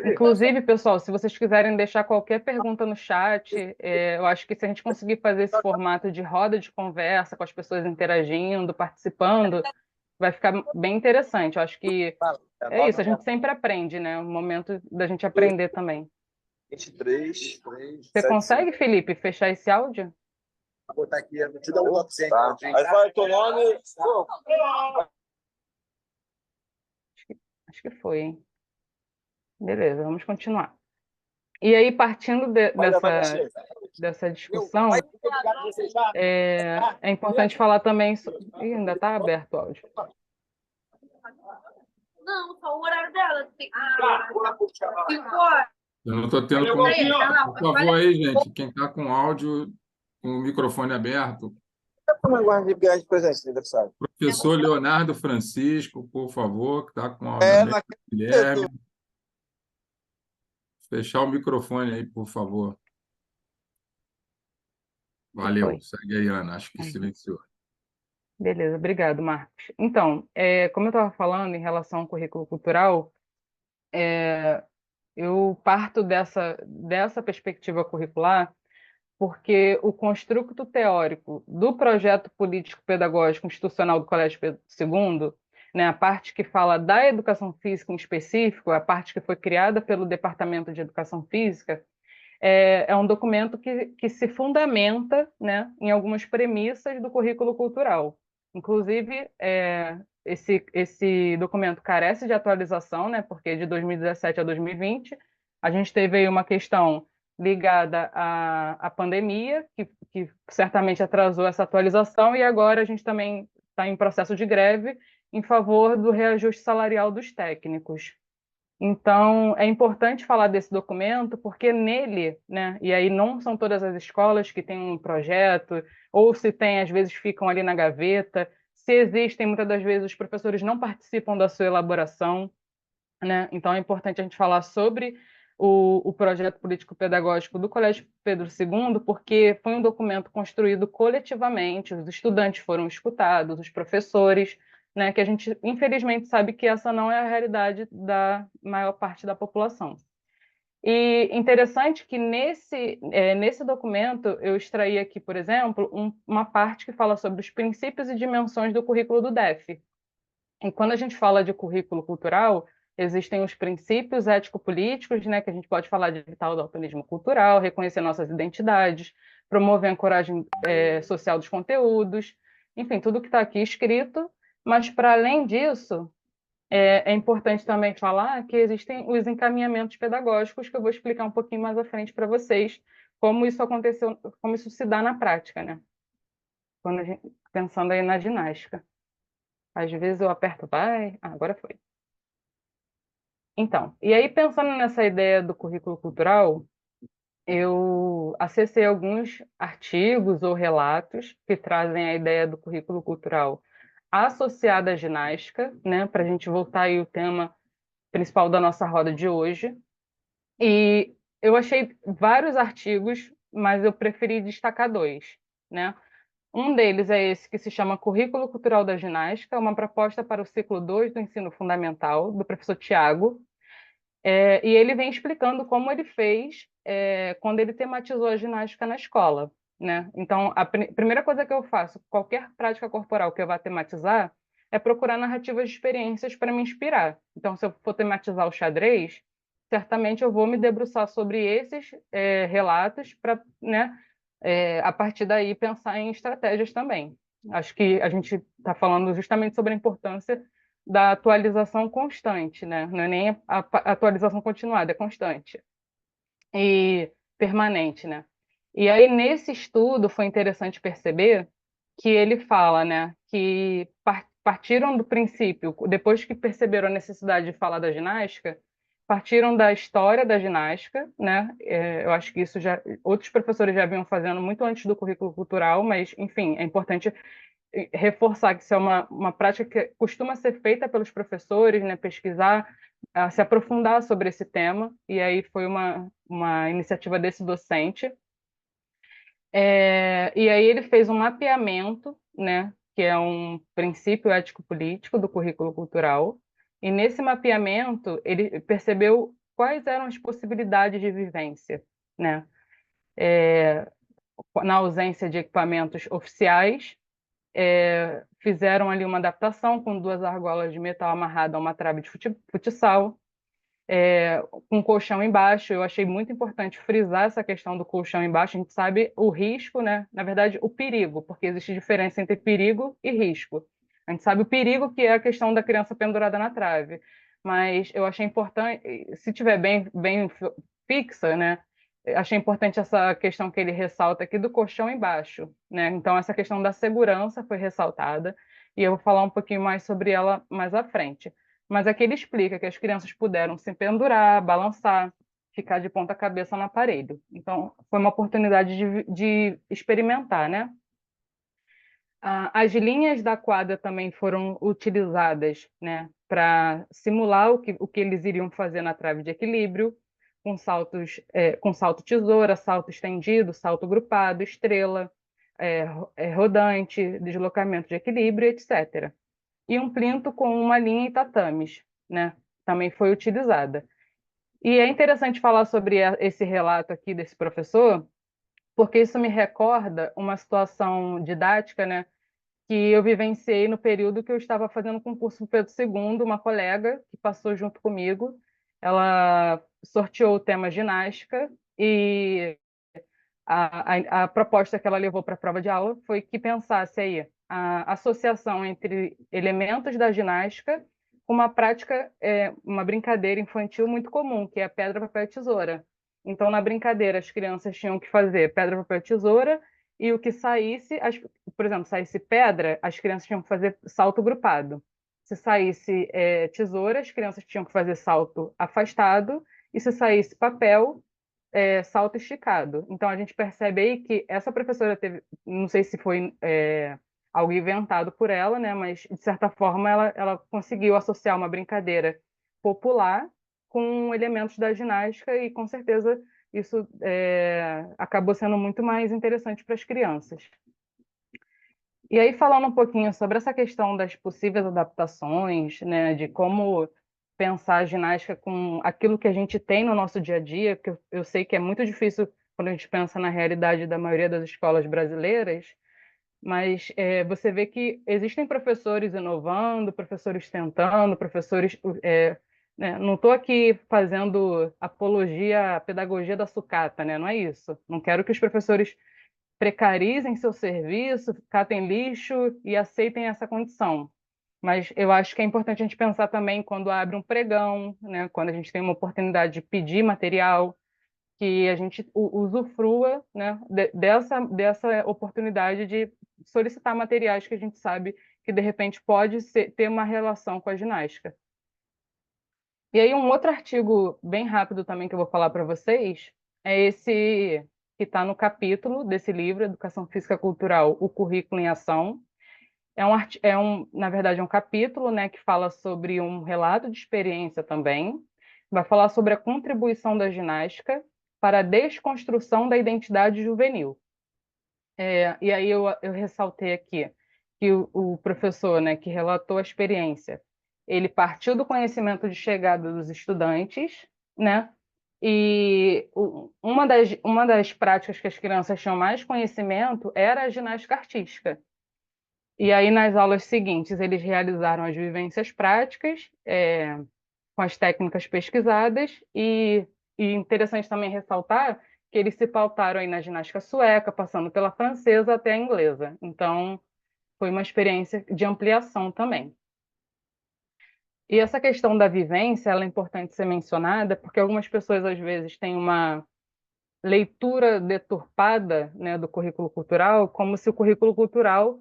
Inclusive, pessoal, se vocês quiserem deixar qualquer pergunta no chat, eu acho que se a gente conseguir fazer esse formato de roda de conversa, com as pessoas interagindo, participando, vai ficar bem interessante. Eu acho que é isso, a gente sempre aprende, né? É um momento da gente aprender também. 23, Você consegue, Felipe, fechar esse áudio? Vou botar aqui, eu te dou um toque sempre. Aí fala teu nome. Acho que foi, hein? Beleza, vamos continuar. E aí, partindo dessa discussão, é importante falar também... Ih, ainda está aberto o áudio. Não, só o horário dela. 5 horas. Eu não estou tendo como... Por favor, aí, gente, quem está com áudio, com o microfone aberto. Como eu gosto de ganhar de presente de aniversário? Professor Leonardo Francisco, por favor, que está com áudio aberto. Guilherme. Fechar o microfone aí, por favor. Valeu. Segue aí, Ana. Acho que silenciou. Beleza, obrigado, Marcos. Então, como eu estava falando em relação ao currículo cultural, eu parto dessa perspectiva curricular porque o construto teórico do projeto político-pedagógico institucional do Colégio Pedro II, né, a parte que fala da educação física em específico, a parte que foi criada pelo Departamento de Educação Física, é um documento que se fundamenta, né, em algumas premissas do currículo cultural. Inclusive, esse documento carece de atualização, né, porque de 2017 a 2020 a gente teve aí uma questão ligada à pandemia, que certamente atrasou essa atualização, e agora a gente também está em processo de greve em favor do reajuste salarial dos técnicos. Então, é importante falar desse documento, porque nele, né, e aí não são todas as escolas que têm um projeto, ou se tem, às vezes ficam ali na gaveta, se existem, muitas das vezes os professores não participam da sua elaboração, né? Então, é importante a gente falar sobre o projeto político-pedagógico do Colégio Pedro II, porque foi um documento construído coletivamente, os estudantes foram escutados, os professores, né, que a gente, infelizmente, sabe que essa não é a realidade da maior parte da população. E interessante que nesse documento eu extraí aqui, por exemplo, uma parte que fala sobre os princípios e dimensões do currículo do DEF. E quando a gente fala de currículo cultural, existem os princípios ético-políticos, né, que a gente pode falar de tal do alpinismo cultural, reconhecer nossas identidades, promover a ancoragem social dos conteúdos, enfim, tudo que está aqui escrito. Mas, para além disso, É importante também falar que existem os encaminhamentos pedagógicos, que eu vou explicar um pouquinho mais à frente para vocês, como isso aconteceu, como isso se dá na prática, né? Quando pensando aí na ginástica. Às vezes eu aperto, vai, agora foi. Então, e aí pensando nessa ideia do currículo cultural, eu acessei alguns artigos ou relatos que trazem a ideia do currículo cultural associada à ginástica, né, para a gente voltar aí o tema principal da nossa roda de hoje. E eu achei vários artigos, mas eu preferi destacar dois, né? Um deles é esse que se chama Currículo Cultural da Ginástica, uma proposta para o ciclo 2 do ensino fundamental, do professor Tiago, e ele vem explicando como ele fez quando ele tematizou a ginástica na escola, né? Então, a primeira coisa que eu faço, qualquer prática corporal que eu vá tematizar, é procurar narrativas de experiências para me inspirar. Então, se eu for tematizar o xadrez, certamente eu vou me debruçar sobre esses relatos para, né, a partir daí pensar em estratégias também. Acho que a gente está falando justamente sobre a importância da atualização constante, né? Não é nem a atualização continuada, é constante e permanente, né? E aí, nesse estudo, foi interessante perceber que ele fala, né, que partiram do princípio, depois que perceberam a necessidade de falar da ginástica, partiram da história da ginástica, né? Eu acho que isso já outros professores já vinham fazendo muito antes do currículo cultural, mas, enfim, é importante reforçar que isso é uma prática que costuma ser feita pelos professores, né? Pesquisar, se aprofundar sobre esse tema, e aí foi uma iniciativa desse docente. E aí ele fez um mapeamento, né, que é um princípio ético-político do currículo cultural, e nesse mapeamento ele percebeu quais eram as possibilidades de vivência, né, na ausência de equipamentos oficiais, fizeram ali uma adaptação com 2 argolas de metal amarradas a uma trave de futsal, com colchão embaixo. Eu achei muito importante frisar essa questão do colchão embaixo. A gente sabe o risco, né? Na verdade, o perigo, porque existe diferença entre perigo e risco. A gente sabe o perigo, que é a questão da criança pendurada na trave, mas eu achei importante, se tiver bem fixa, né? Achei importante essa questão que ele ressalta aqui do colchão embaixo, né? Então, essa questão da segurança foi ressaltada, e eu vou falar um pouquinho mais sobre ela mais à frente. Mas aqui ele explica que as crianças puderam se pendurar, balançar, ficar de ponta cabeça no aparelho. Então, foi uma oportunidade de experimentar, né? As linhas da quadra também foram utilizadas, né, para simular o que eles iriam fazer na trave de equilíbrio, com saltos, com salto tesoura, salto estendido, salto grupado, estrela, rodante, deslocamento de equilíbrio, etc. E um plinto com uma linha e tatames, né, também foi utilizada. E é interessante falar sobre esse relato aqui desse professor, porque isso me recorda uma situação didática, né, que eu vivenciei no período que eu estava fazendo concurso para Pedro II, uma colega que passou junto comigo, ela sorteou o tema ginástica e a proposta que ela levou para a prova de aula foi que pensasse aí a associação entre elementos da ginástica com uma prática, uma brincadeira infantil muito comum, que é a pedra, papel e tesoura. Então, na brincadeira, as crianças tinham que fazer pedra, papel e tesoura, e o que saísse, por exemplo, saísse pedra, as crianças tinham que fazer salto grupado. Se saísse tesoura, as crianças tinham que fazer salto afastado, e se saísse papel, salto esticado. Então, a gente percebe aí que essa professora teve, não sei se foi algo inventado por ela, né, mas, de certa forma, ela conseguiu associar uma brincadeira popular com elementos da ginástica e, com certeza, isso acabou sendo muito mais interessante para as crianças. E aí, falando um pouquinho sobre essa questão das possíveis adaptações, né, de como pensar a ginástica com aquilo que a gente tem no nosso dia a dia, porque eu sei que é muito difícil quando a gente pensa na realidade da maioria das escolas brasileiras, mas você vê que existem professores inovando, professores tentando, professores... né, não estou aqui fazendo apologia à pedagogia da sucata, né? Não é isso. Não quero que os professores precarizem seu serviço, catem lixo e aceitem essa condição. Mas eu acho que é importante a gente pensar também quando abre um pregão, né? Quando a gente tem uma oportunidade de pedir material, que a gente usufrua, né, dessa oportunidade de solicitar materiais que a gente sabe que, de repente, pode ter uma relação com a ginástica. E aí, um outro artigo bem rápido também que eu vou falar para vocês é esse que está no capítulo desse livro, Educação Física Cultural, o Currículo em Ação. Na verdade, é um capítulo, né, que fala sobre um relato de experiência também. Vai falar sobre a contribuição da ginástica para a desconstrução da identidade juvenil. E aí eu ressaltei aqui que o professor, né, que relatou a experiência, ele partiu do conhecimento de chegada dos estudantes, né, e uma das práticas que as crianças tinham mais conhecimento era a ginástica artística. E aí, nas aulas seguintes, eles realizaram as vivências práticas, com as técnicas pesquisadas, e interessante também ressaltar que eles se pautaram aí na ginástica sueca, passando pela francesa até a inglesa. Então, foi uma experiência de ampliação também. E essa questão da vivência, ela é importante ser mencionada, porque algumas pessoas, às vezes, têm uma leitura deturpada, né, do currículo cultural, como se o currículo cultural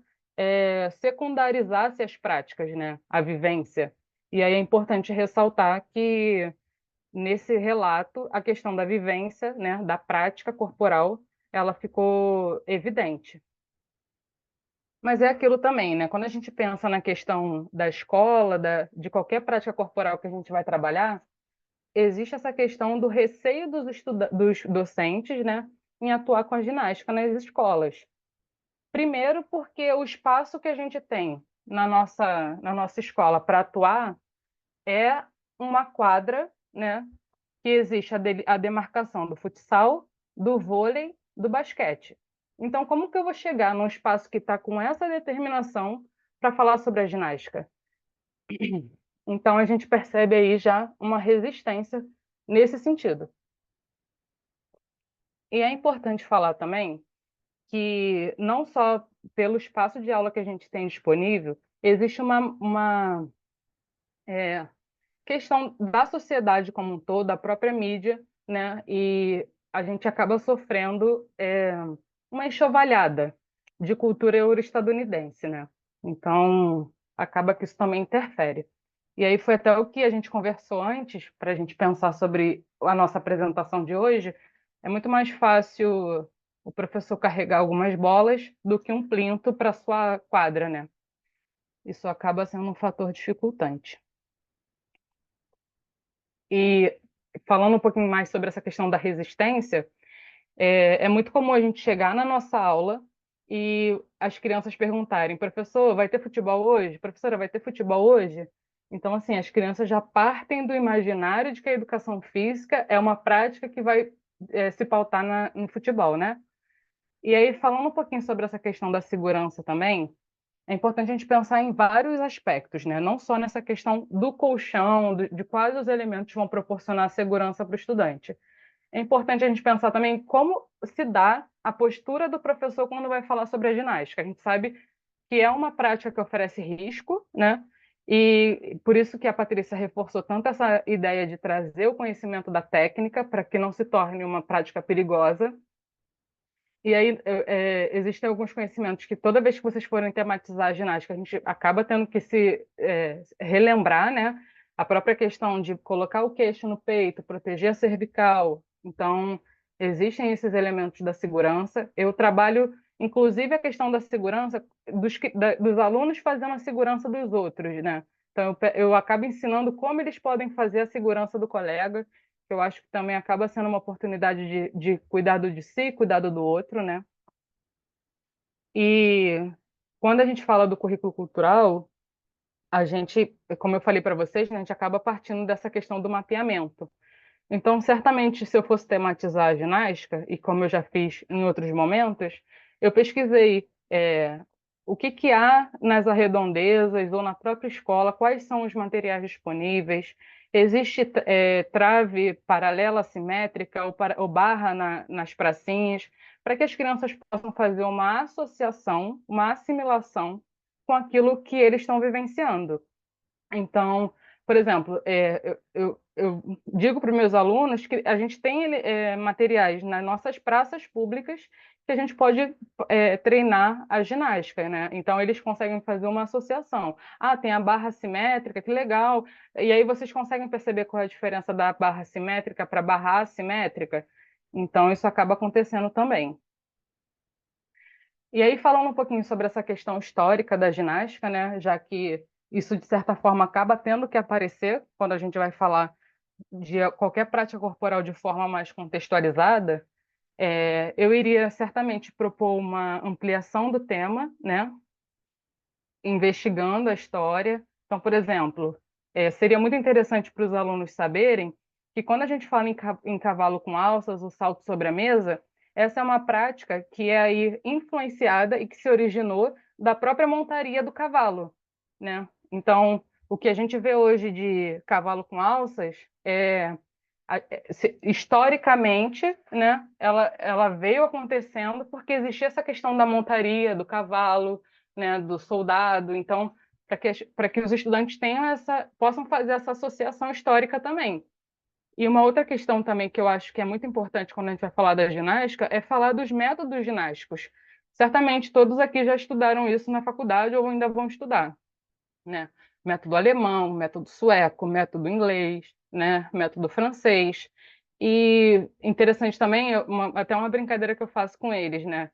secundarizasse as práticas, né, a vivência. E aí é importante ressaltar que, nesse relato, a questão da vivência, né, da prática corporal, ela ficou evidente. Mas é aquilo também, né? Quando a gente pensa na questão da escola, de qualquer prática corporal que a gente vai trabalhar, existe essa questão do receio dos docentes, né, em atuar com a ginástica nas escolas. Primeiro, porque o espaço que a gente tem na nossa escola para atuar é uma quadra, né, que existe a demarcação do futsal, do vôlei, do basquete. Então, como que eu vou chegar num espaço que está com essa determinação para falar sobre a ginástica? Então, a gente percebe aí já uma resistência nesse sentido. E é importante falar também que, não só pelo espaço de aula que a gente tem disponível, existe uma questão da sociedade como um todo, da própria mídia, né? E a gente acaba sofrendo uma enxovalhada de cultura euro-estadunidense, né? Então, acaba que isso também interfere. E aí foi até o que a gente conversou antes, para a gente pensar sobre a nossa apresentação de hoje. É muito mais fácil o professor carregar algumas bolas do que um plinto para sua quadra, né? Isso acaba sendo um fator dificultante. E falando um pouquinho mais sobre essa questão da resistência, é muito comum a gente chegar na nossa aula e as crianças perguntarem: professor, vai ter futebol hoje? Professora, vai ter futebol hoje? Então, assim, as crianças já partem do imaginário de que a educação física é uma prática que vai se pautar no futebol, né? E aí, falando um pouquinho sobre essa questão da segurança também, é importante a gente pensar em vários aspectos, né? Não só nessa questão do colchão, de quais os elementos vão proporcionar segurança para o estudante. É importante a gente pensar também como se dá a postura do professor quando vai falar sobre a ginástica. A gente sabe que é uma prática que oferece risco, né? E por isso que a Patrícia reforçou tanto essa ideia de trazer o conhecimento da técnica para que não se torne uma prática perigosa. E aí existem alguns conhecimentos que toda vez que vocês forem tematizar a ginástica, a gente acaba tendo que se relembrar, né? A própria questão de colocar o queixo no peito, proteger a cervical. Então, existem esses elementos da segurança. Eu trabalho, inclusive, a questão da segurança dos alunos fazendo a segurança dos outros, né? Então, eu acabo ensinando como eles podem fazer a segurança do colega, que eu acho que também acaba sendo uma oportunidade de cuidado de si, cuidado do outro, né? E quando a gente fala do currículo cultural, a gente, como eu falei para vocês, né, a gente acaba partindo dessa questão do mapeamento. Então, certamente, se eu fosse tematizar a ginástica, e como eu já fiz em outros momentos, eu pesquisei o que há nas arredondezas ou na própria escola, quais são os materiais disponíveis, existe trave paralela simétrica ou barra nas pracinhas, para que as crianças possam fazer uma associação, uma assimilação com aquilo que eles estão vivenciando. Então, por exemplo, eu digo para os meus alunos que a gente tem materiais nas nossas praças públicas que a gente pode treinar a ginástica, né? Então, eles conseguem fazer uma associação. Ah, tem a barra simétrica, que legal. E aí vocês conseguem perceber qual é a diferença da barra simétrica para a barra assimétrica? Então, isso acaba acontecendo também. E aí, falando um pouquinho sobre essa questão histórica da ginástica, né? Já que isso, de certa forma, acaba tendo que aparecer quando a gente vai falar de qualquer prática corporal de forma mais contextualizada, eu iria certamente propor uma ampliação do tema, né? Investigando a história. Então, por exemplo, seria muito interessante para os alunos saberem que quando a gente fala em cavalo com alças, o salto sobre a mesa, essa é uma prática que é aí influenciada e que se originou da própria montaria do cavalo, né? Então, o que a gente vê hoje de cavalo com alças historicamente, né, ela veio acontecendo porque existia essa questão da montaria, do cavalo, né, do soldado. Então, para que os estudantes possam fazer essa associação histórica também. E uma outra questão também que eu acho que é muito importante quando a gente vai falar da ginástica é falar dos métodos ginásticos. Certamente todos aqui já estudaram isso na faculdade ou ainda vão estudar, né? Método alemão, método sueco, método inglês, né? Método francês. E interessante também, até uma brincadeira que eu faço com eles, né?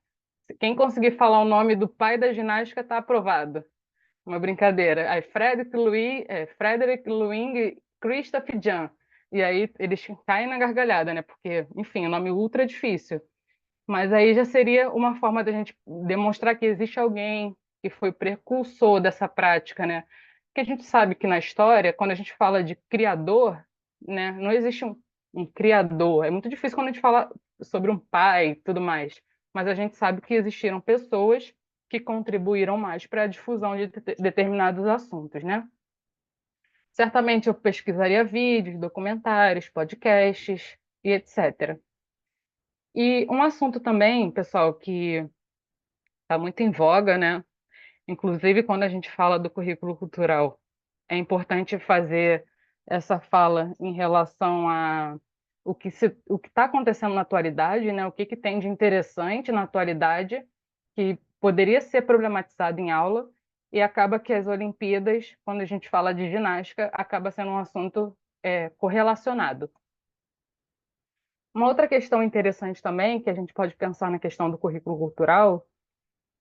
Quem conseguir falar o nome do pai da ginástica está aprovado. Uma brincadeira. Aí Frederick Louis Christophe Jan. E aí eles caem na gargalhada, né? Porque, enfim, o nome ultra difícil. Mas aí já seria uma forma da gente demonstrar que existe alguém que foi precursor dessa prática, né? Porque a gente sabe que na história, quando a gente fala de criador, né, não existe um criador. É muito difícil quando a gente fala sobre um pai e tudo mais. Mas a gente sabe que existiram pessoas que contribuíram mais para a difusão de determinados assuntos, né? Certamente eu pesquisaria vídeos, documentários, podcasts e etc. E um assunto também, pessoal, que está muito em voga, né? Inclusive quando a gente fala do currículo cultural, é importante fazer essa fala em relação a o que está acontecendo na atualidade, né? O que tem de interessante na atualidade que poderia ser problematizado em aula e acaba que as Olimpíadas, quando a gente fala de ginástica, acaba sendo um assunto correlacionado. Uma outra questão interessante também, que a gente pode pensar na questão do currículo cultural,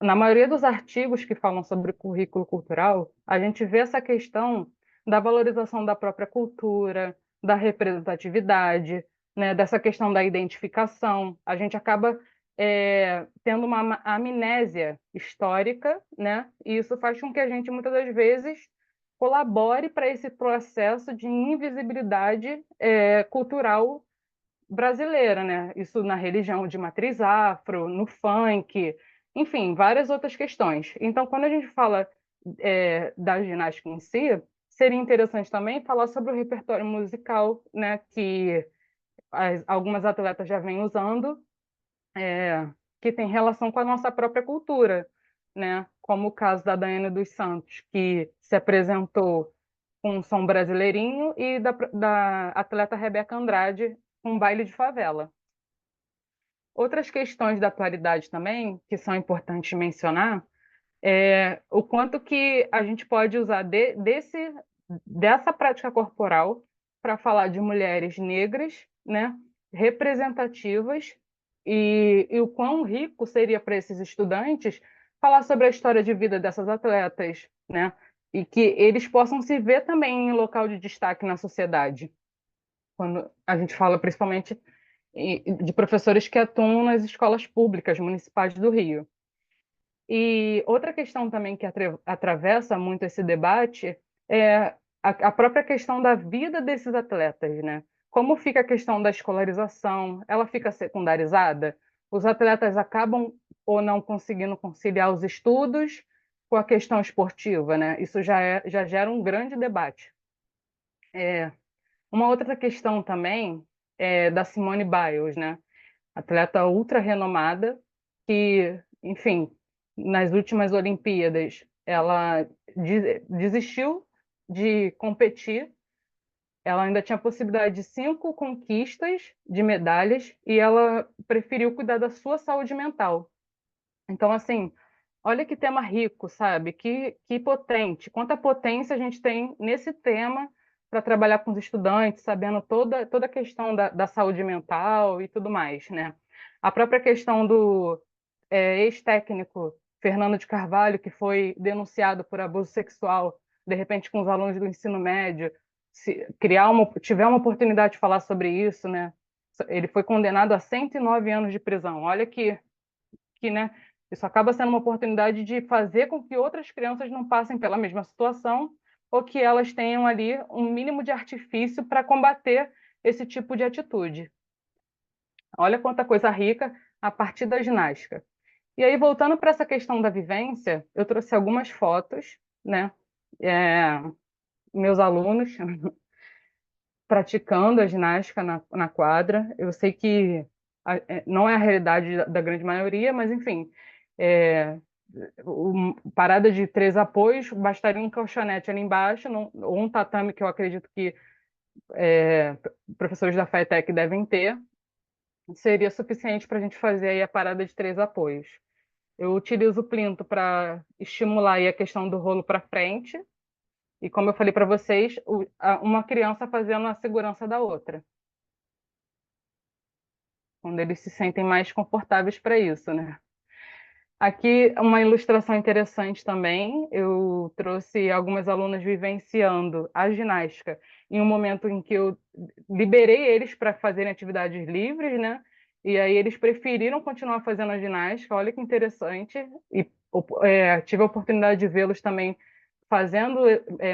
na maioria dos artigos que falam sobre currículo cultural, a gente vê essa questão da valorização da própria cultura, da representatividade, né, dessa questão da identificação. A gente acaba tendo uma amnésia histórica, né, e isso faz com que a gente, muitas das vezes, colabore para esse processo de invisibilidade cultural brasileira, né? Isso na religião de matriz afro, no funk, enfim, várias outras questões. Então, quando a gente fala da ginástica em si, seria interessante também falar sobre o repertório musical, né? Que algumas atletas já vêm usando, que tem relação com a nossa própria cultura, né? Como o caso da Daiane dos Santos, que se apresentou com um som brasileirinho, e da atleta Rebeca Andrade, um baile de favela. Outras questões da atualidade também, que são importantes mencionar, é o quanto que a gente pode usar dessa prática corporal para falar de mulheres negras, né, representativas, e o quão rico seria para esses estudantes falar sobre a história de vida dessas atletas, né, e que eles possam se ver também em local de destaque na sociedade. Quando a gente fala principalmente de professores que atuam nas escolas públicas municipais do Rio. E outra questão também que atravessa muito esse debate é a própria questão da vida desses atletas, né? Como fica a questão da escolarização? Ela fica secundarizada? Os atletas acabam ou não conseguindo conciliar os estudos com a questão esportiva, né? Isso já gera um grande debate. Uma outra questão também é da Simone Biles, né? Atleta ultra renomada que, enfim, nas últimas Olimpíadas ela desistiu de competir. Ela ainda tinha a possibilidade de 5 conquistas de medalhas e ela preferiu cuidar da sua saúde mental. Então, assim, olha que tema rico, sabe? Que potente. Quanta potência a gente tem nesse tema para trabalhar com os estudantes, sabendo toda a questão da saúde mental e tudo mais, né? A própria questão do ex-técnico Fernando de Carvalho, que foi denunciado por abuso sexual, de repente com os alunos do ensino médio, se tiver uma oportunidade de falar sobre isso, né? Ele foi condenado a 109 anos de prisão. Olha né, isso acaba sendo uma oportunidade de fazer com que outras crianças não passem pela mesma situação ou que elas tenham ali um mínimo de artifício para combater esse tipo de atitude. Olha quanta coisa rica a partir da ginástica. E aí, voltando para essa questão da vivência, eu trouxe algumas fotos, né? Meus alunos praticando a ginástica na quadra. Eu sei que não é a realidade da grande maioria, mas, enfim, parada de 3 apoios, bastaria um colchonete ali embaixo, ou um tatame que eu acredito que professores da FATEC devem ter, seria suficiente para a gente fazer aí a parada de 3 apoios. Eu utilizo o plinto para estimular aí a questão do rolo para frente, e como eu falei para vocês, uma criança fazendo a segurança da outra, quando eles se sentem mais confortáveis para isso, né? Aqui uma ilustração interessante também. Eu trouxe algumas alunas vivenciando a ginástica em um momento em que eu liberei eles para fazerem atividades livres, né? E aí eles preferiram continuar fazendo a ginástica. Olha que interessante. E tive a oportunidade de vê-los também fazendo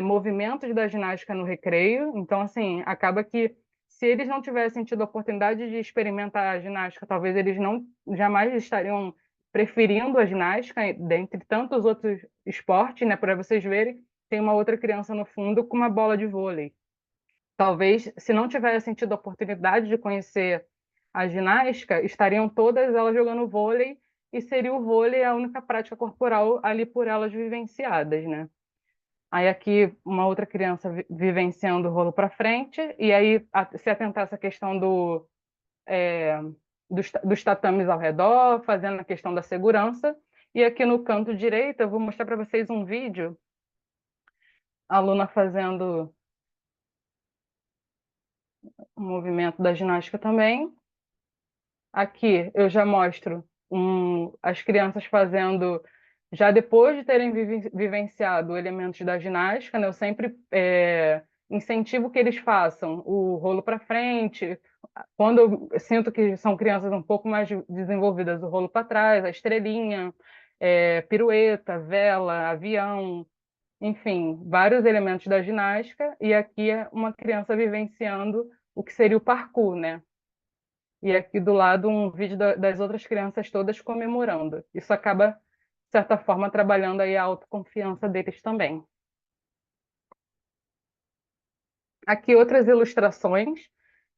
movimentos da ginástica no recreio. Então, assim, acaba que se eles não tivessem tido a oportunidade de experimentar a ginástica, talvez eles não jamais estariam preferindo a ginástica, dentre tantos outros esportes, né? Para vocês verem, tem uma outra criança no fundo com uma bola de vôlei. Talvez, se não tivessem tido a oportunidade de conhecer a ginástica, estariam todas elas jogando vôlei e seria o vôlei a única prática corporal ali por elas vivenciadas, né? Aí aqui uma outra criança vivenciando o rolo para frente, e aí se atentar a essa questão dos tatames ao redor, fazendo a questão da segurança. E aqui no canto direito eu vou mostrar para vocês um vídeo, a aluna fazendo o movimento da ginástica também. Aqui eu já mostro as crianças fazendo, já depois de terem vivenciado elementos da ginástica, né, eu sempre incentivo que eles façam o rolo para frente. Quando eu sinto que são crianças um pouco mais desenvolvidas, o rolo para trás, a estrelinha, pirueta, vela, avião, enfim, vários elementos da ginástica. E aqui é uma criança vivenciando o que seria o parkour, né? E aqui do lado um vídeo das outras crianças todas comemorando. Isso acaba, de certa forma, trabalhando aí a autoconfiança deles também. Aqui outras ilustrações,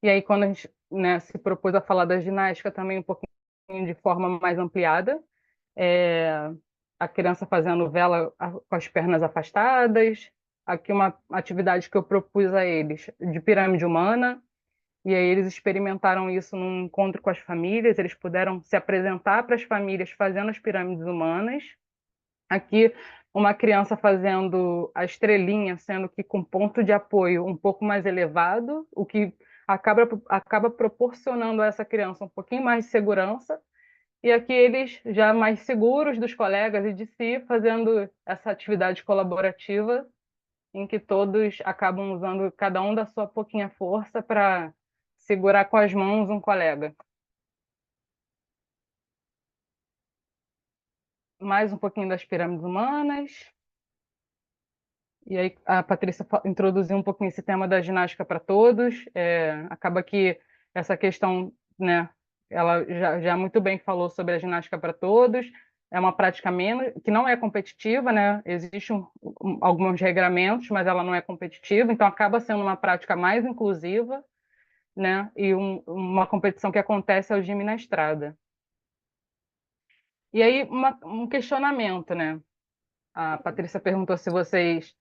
e aí quando a gente, né, se propôs a falar da ginástica também um pouquinho de forma mais ampliada, a criança fazendo vela com as pernas afastadas, aqui uma atividade que eu propus a eles de pirâmide humana, e aí eles experimentaram isso num encontro com as famílias, eles puderam se apresentar para as famílias fazendo as pirâmides humanas. Aqui uma criança fazendo a estrelinha, sendo que com ponto de apoio um pouco mais elevado, o que acaba proporcionando a essa criança um pouquinho mais de segurança, e aqui eles já mais seguros dos colegas e de si, fazendo essa atividade colaborativa, em que todos acabam usando cada um da sua pouquinha força para segurar com as mãos um colega. Mais um pouquinho das pirâmides humanas. E aí a Patrícia introduziu um pouquinho esse tema da ginástica para todos. Acaba que essa questão, né, ela já muito bem falou sobre a ginástica para todos. É uma prática menos, que não é competitiva, né? Existem alguns regramentos, mas ela não é competitiva, então acaba sendo uma prática mais inclusiva, né? E uma competição que acontece ao Gym na Estrada. E aí um questionamento, né? A Patrícia perguntou se vocês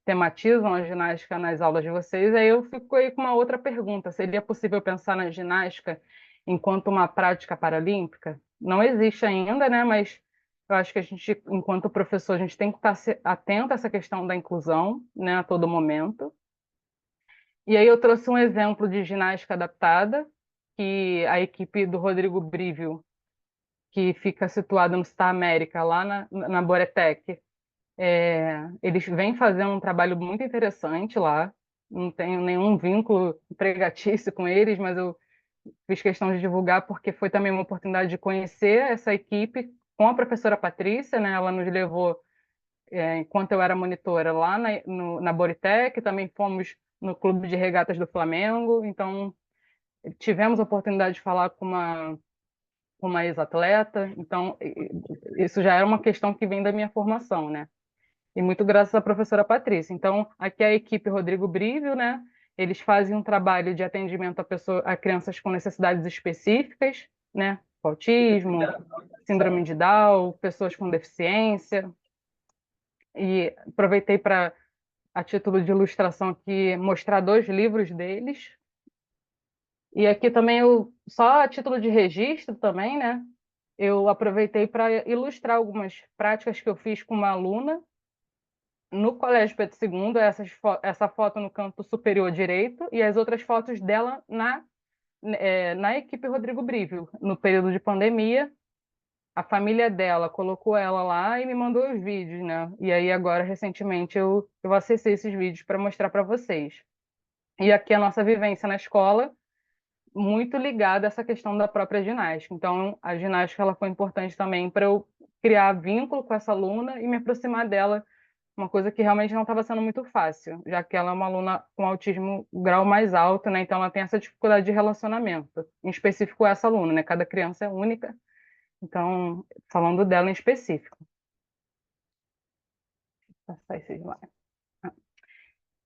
tematizam a ginástica nas aulas de vocês, aí eu fico aí com uma outra pergunta. Seria possível pensar na ginástica enquanto uma prática paralímpica? Não existe ainda, né? Mas eu acho que a gente, enquanto professor, a gente tem que estar atento a essa questão da inclusão, né, a todo momento. E aí eu trouxe um exemplo de ginástica adaptada, que a equipe do Rodrigo Brívio, que fica situada no Star América, lá na Boretec, eles vêm fazendo um trabalho muito interessante lá. Não tenho nenhum vínculo empregatício com eles, mas eu fiz questão de divulgar porque foi também uma oportunidade de conhecer essa equipe com a professora Patrícia, né? Ela nos levou, enquanto eu era monitora, lá na Boretec, também fomos no Clube de Regatas do Flamengo, então tivemos a oportunidade de falar com uma ex-atleta, então isso já era uma questão que vem da minha formação, né? E muito graças à professora Patrícia. Então, aqui é a equipe Rodrigo Brívio, né? Eles fazem um trabalho de atendimento a crianças com necessidades específicas, né? Autismo, síndrome de Down, pessoas com deficiência. E aproveitei para, a título de ilustração aqui, mostrar 2 livros deles. E aqui também, só a título de registro também, né? Eu aproveitei para ilustrar algumas práticas que eu fiz com uma aluna no Colégio Pedro II, essa foto no canto superior direito e as outras fotos dela na equipe Rodrigo Brívio. No período de pandemia, a família dela colocou ela lá e me mandou os vídeos, né? E aí agora, recentemente, eu acessei esses vídeos para mostrar para vocês. E aqui a nossa vivência na escola, muito ligada a essa questão da própria ginástica. Então, a ginástica ela foi importante também para eu criar vínculo com essa aluna e me aproximar dela, uma coisa que realmente não estava sendo muito fácil, já que ela é uma aluna com autismo grau mais alto, né? Então ela tem essa dificuldade de relacionamento, em específico essa aluna, né? Cada criança é única, então falando dela em específico. Vou passar esse slide.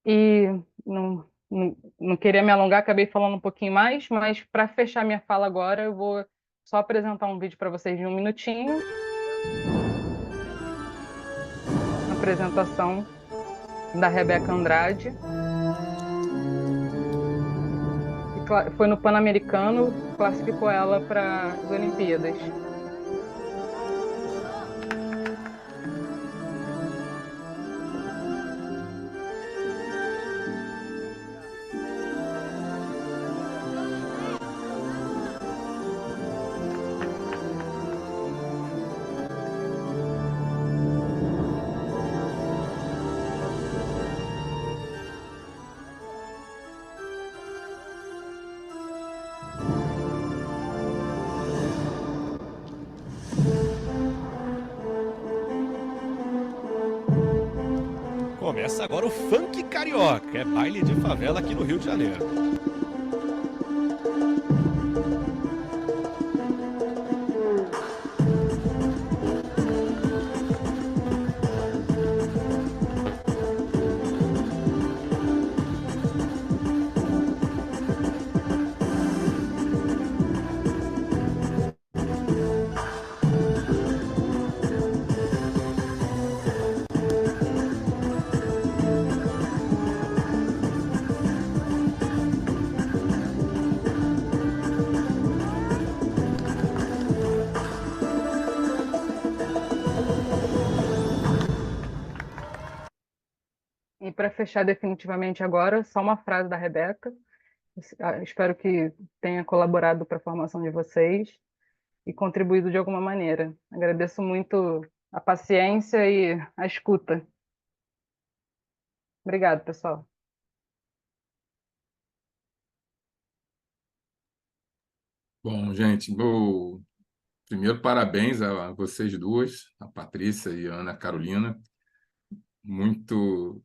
E não queria me alongar, acabei falando um pouquinho mais, mas para fechar minha fala agora, eu vou só apresentar um vídeo para vocês de 1 minutinho. Apresentação da Rebeca Andrade. Foi no Pan-Americano, classificou ela para as Olimpíadas. Começa agora o Funk Carioca, é baile de favela aqui no Rio de Janeiro. E para fechar definitivamente agora, só uma frase da Rebeca. Espero que tenha colaborado para a formação de vocês e contribuído de alguma maneira. Agradeço muito a paciência e a escuta. Obrigada, pessoal. Bom, gente, primeiro parabéns a vocês duas, a Patrícia e a Ana Carolina. Muito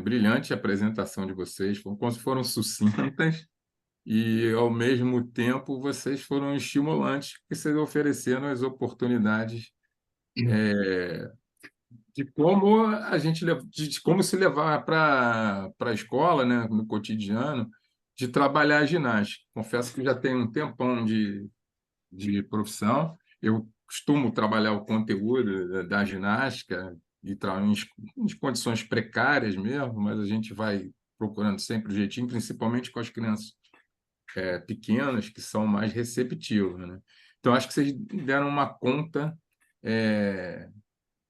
brilhante a apresentação de vocês, foram sucintas e, ao mesmo tempo, vocês foram estimulantes, porque vocês ofereceram as oportunidades de como de como se levar para a escola, né, no cotidiano, de trabalhar a ginástica. Confesso que já tenho um tempão de profissão. Eu costumo trabalhar o conteúdo da ginástica em condições precárias mesmo, mas a gente vai procurando sempre o jeitinho, principalmente com as crianças pequenas, que são mais receptivas, né? Então, acho que vocês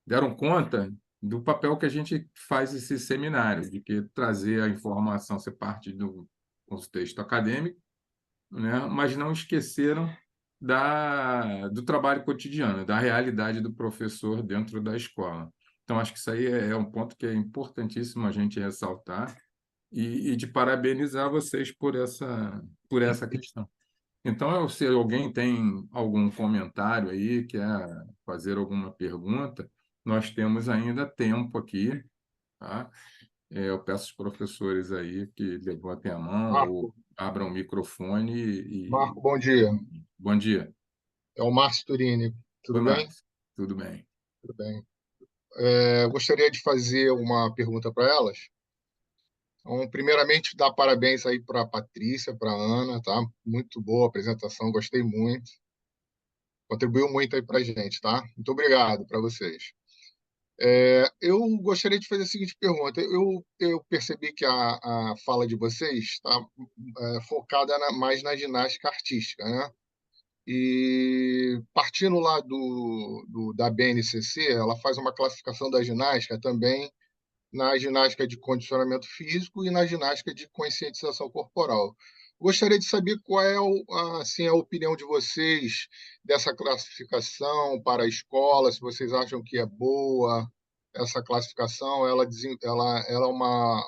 deram conta do papel que a gente faz esse seminário, de que trazer a informação, ser parte do contexto acadêmico, né? Mas não esqueceram do trabalho cotidiano, da realidade do professor dentro da escola. Então, acho que isso aí é um ponto que é importantíssimo a gente ressaltar e de parabenizar vocês por essa questão. Então, se alguém tem algum comentário aí, quer fazer alguma pergunta, nós temos ainda tempo aqui, tá? Eu peço aos professores aí que levantem a mão ou Marco, abram o microfone Marco, bom dia. Bom dia. É o Márcio Turini. Oi, Tudo bem? Marcos. Tudo bem. Tudo bem. Gostaria de fazer uma pergunta para elas. Então, primeiramente, dar parabéns aí para a Patrícia, para a Ana, tá? Muito boa a apresentação, gostei muito. Contribuiu muito aí para a gente, tá? Muito obrigado para vocês. Eu gostaria de fazer a seguinte pergunta. Eu percebi que a fala de vocês está focada mais na ginástica artística, né? E partindo lá da BNCC, ela faz uma classificação da ginástica também na ginástica de condicionamento físico e na ginástica de conscientização corporal. Gostaria de saber qual é assim, a opinião de vocês dessa classificação para a escola, se vocês acham que é boa essa classificação, ela é uma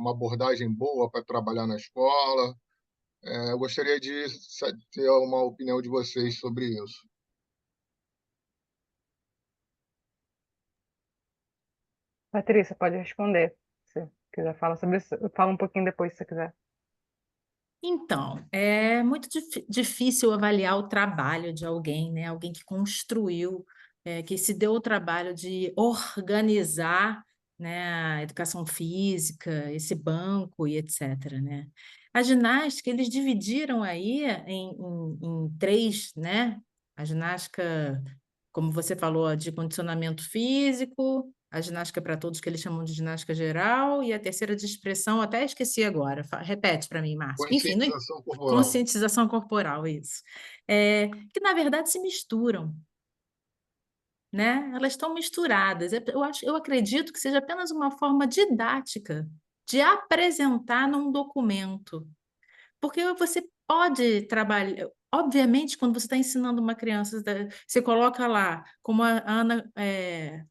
abordagem boa para trabalhar na escola. Eu gostaria de ter uma opinião de vocês sobre isso. Patrícia, pode responder. Se quiser falar sobre isso, eu falo um pouquinho depois, se você quiser. Então, é muito difícil avaliar o trabalho de alguém, né? Alguém que construiu, que se deu o trabalho de organizar, né, a educação física, esse banco e etc., né? A ginástica, eles dividiram aí em três, né? A ginástica, como você falou, de condicionamento físico, a ginástica para todos, que eles chamam de ginástica geral, e a terceira de expressão, até esqueci agora. Repete para mim, Márcio. Enfim, Conscientização corporal. conscientização corporal, isso. Que, na verdade, se misturam, né? Elas estão misturadas. Eu acredito que seja apenas uma forma didática de apresentar num documento. Porque você pode trabalhar. Obviamente, quando você está ensinando uma criança, você coloca lá, como a Ana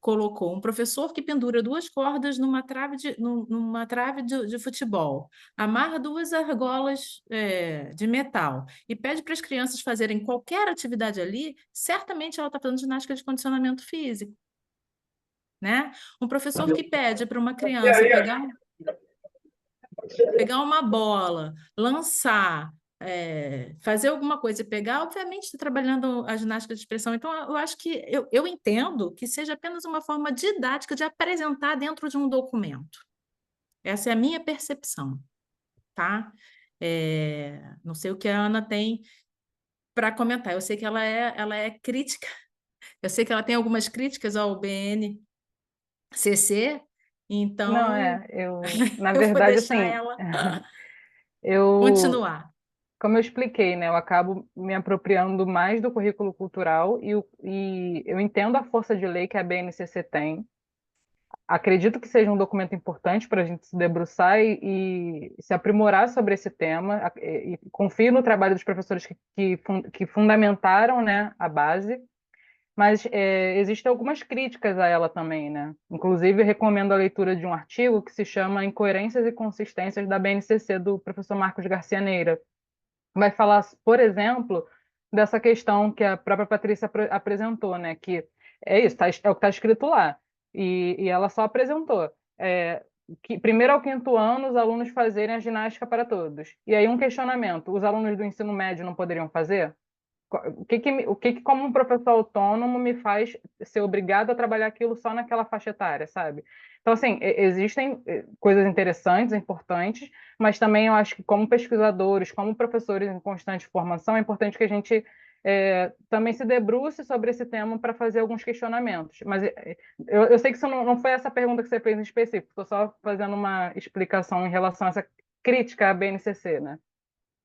colocou, um professor que pendura duas cordas numa trave de futebol, amarra duas argolas de metal e pede para as crianças fazerem qualquer atividade ali, certamente ela está fazendo ginástica de condicionamento físico, né? Um professor que pede para uma criança pegar uma bola, lançar, fazer alguma coisa e pegar, obviamente está trabalhando a ginástica de expressão. Então, eu acho que eu entendo que seja apenas uma forma didática de apresentar dentro de um documento. Essa é a minha percepção, tá? Não sei o que a Ana tem para comentar. Eu sei que ela é crítica, eu sei que ela tem algumas críticas ao BNCC, então Não, na eu vou verdade, deixar assim, ela eu, continuar. como eu expliquei, né, eu acabo me apropriando mais do currículo cultural e eu entendo a força de lei que a BNCC tem. Acredito que seja um documento importante para a gente se debruçar e se aprimorar sobre esse tema. E confio no trabalho dos professores que fundamentaram, né, a base, mas existem algumas críticas a ela também, né? Inclusive, recomendo a leitura de um artigo que se chama Incoerências e Consistências da BNCC, do professor Marcos Garcia Neira. Vai falar, por exemplo, dessa questão que a própria Patrícia apresentou, né? Que é isso, é o que está escrito lá. E ela só apresentou. Que primeiro ao quinto ano, os alunos fazerem a ginástica para todos. E aí um questionamento: os alunos do ensino médio não poderiam fazer? O que como um professor autônomo me faz ser obrigado a trabalhar aquilo só naquela faixa etária, sabe? Então, assim, existem coisas interessantes, importantes, mas também eu acho que como pesquisadores, como professores em constante formação, é importante que a gente também se debruce sobre esse tema para fazer alguns questionamentos. Mas eu sei que isso não foi essa pergunta que você fez em específico, estou só fazendo uma explicação em relação a essa crítica à BNCC, né?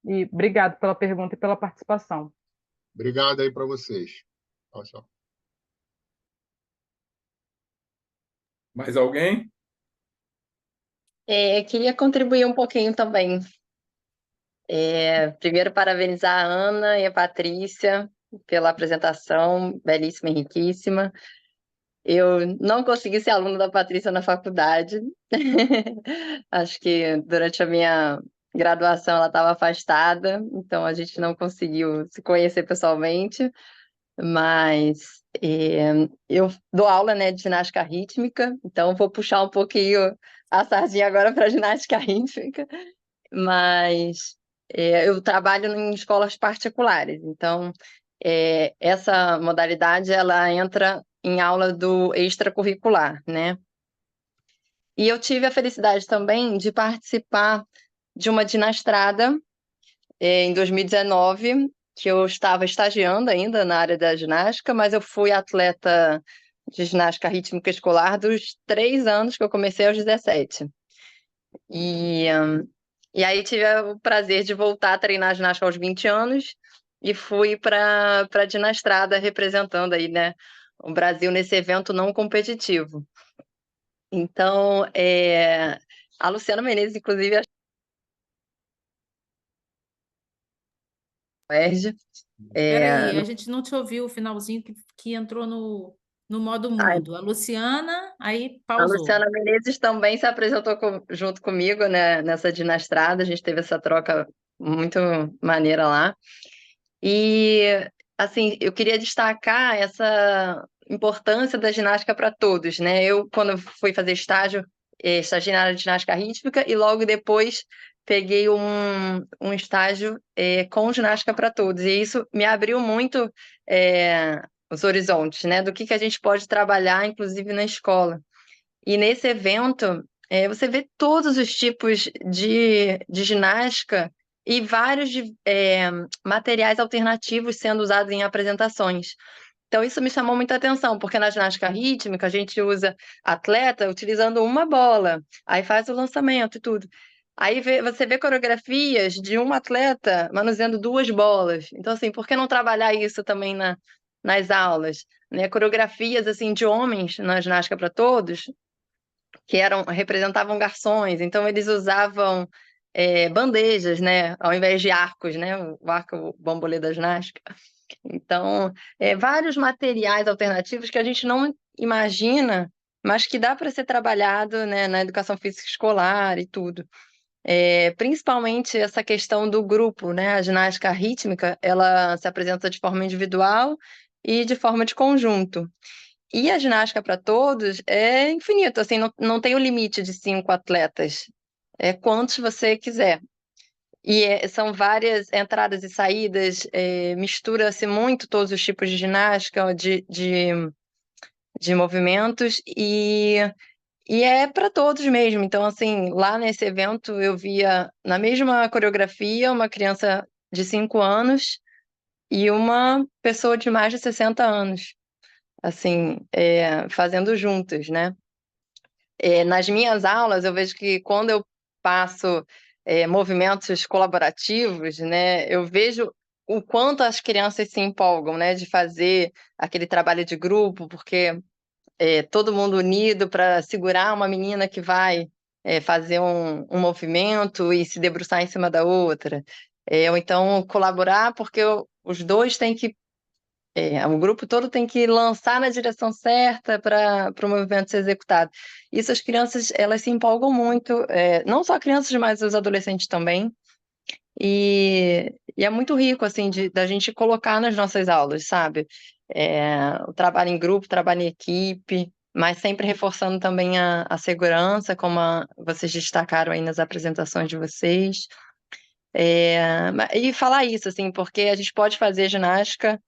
E obrigado pela pergunta e pela participação. Obrigado aí para vocês. Tchau, tchau. Mais alguém? Queria contribuir um pouquinho também. Primeiro, parabenizar a Ana e a Patrícia pela apresentação, belíssima e riquíssima. Eu não consegui ser aluna da Patrícia na faculdade. Acho que durante a minha graduação ela estava afastada, então a gente não conseguiu se conhecer pessoalmente, mas eu dou aula, né, de ginástica rítmica, então vou puxar um pouquinho a sardinha agora para ginástica rítmica, mas eu trabalho em escolas particulares, então essa modalidade ela entra em aula do extracurricular, né? E eu tive a felicidade também de participar de uma dinastrada em 2019, que eu estava estagiando ainda na área da ginástica, mas eu fui atleta de ginástica rítmica escolar dos 3 anos que eu comecei aos 17. E aí tive o prazer de voltar a treinar ginástica aos 20 anos e fui para a dinastrada representando aí, né, o Brasil nesse evento não competitivo. Então, a Luciana Menezes, inclusive, UERJ. Peraí, a gente não te ouviu o finalzinho que entrou no modo mudo. A Luciana, aí A pausou. Luciana Menezes também se apresentou junto comigo, né, nessa dinastrada, a gente teve essa troca muito maneira lá. E, assim, eu queria destacar essa importância da ginástica para todos, né? Eu, quando fui fazer estágio, estagiei na área de ginástica rítmica e logo depois peguei um estágio com ginástica para todos. E isso me abriu muito os horizontes, né? Do que a gente pode trabalhar, inclusive na escola. E nesse evento, você vê todos os tipos de ginástica e vários materiais alternativos sendo usados em apresentações. Então, isso me chamou muita atenção, porque na ginástica rítmica a gente usa atleta utilizando uma bola, aí faz o lançamento e tudo. Aí você vê coreografias de um atleta manuseando 2 bolas. Então, assim, por que não trabalhar isso também nas aulas? Né? Coreografias assim, de homens na ginástica para todos, que representavam garçons, então eles usavam bandejas, né, ao invés de arcos, né, o arco, o bambolê da ginástica. Então, vários materiais alternativos que a gente não imagina, mas que dá para ser trabalhado, né, na educação física escolar e tudo. Principalmente essa questão do grupo, né, a ginástica rítmica, ela se apresenta de forma individual e de forma de conjunto. E a ginástica para todos é infinito, assim, não tem o limite de 5 atletas, é quantos você quiser. E são várias entradas e saídas, mistura-se muito todos os tipos de ginástica, de movimentos, e é para todos mesmo. Então, assim, lá nesse evento eu via na mesma coreografia uma criança de 5 anos e uma pessoa de mais de 60 anos. Assim, fazendo juntas, né? Nas minhas aulas, eu vejo que quando eu passo movimentos colaborativos, né, eu vejo o quanto as crianças se empolgam, né, de fazer aquele trabalho de grupo, porque todo mundo unido para segurar uma menina que vai fazer um movimento e se debruçar em cima da outra. Ou então colaborar, porque os dois têm que o grupo todo tem que lançar na direção certa para o movimento ser executado. Isso as crianças, elas se empolgam muito, não só crianças, mas os adolescentes também. E é muito rico, assim, da gente colocar nas nossas aulas, sabe? O trabalho em grupo, trabalho em equipe, mas sempre reforçando também a segurança, como vocês destacaram aí nas apresentações de vocês. E falar isso, assim, porque a gente pode fazer ginástica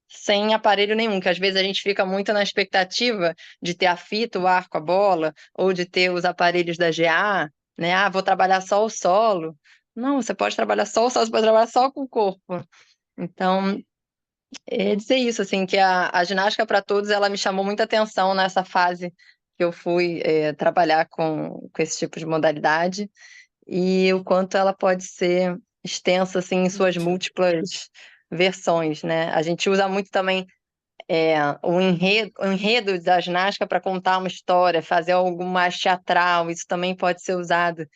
sem aparelho nenhum, que às vezes a gente fica muito na expectativa de ter a fita, o arco, a bola, ou de ter os aparelhos da GA, né? Ah, vou trabalhar só o solo. Não, você pode trabalhar só o solo, você pode trabalhar só com o corpo. Então, dizer isso, assim, que a ginástica para todos, ela me chamou muita atenção nessa fase que eu fui trabalhar com esse tipo de modalidade, e o quanto ela pode ser extensa, assim, em suas múltiplas versões, né? A gente usa muito também o enredo da ginástica para contar uma história, fazer algo mais teatral, isso também pode ser usado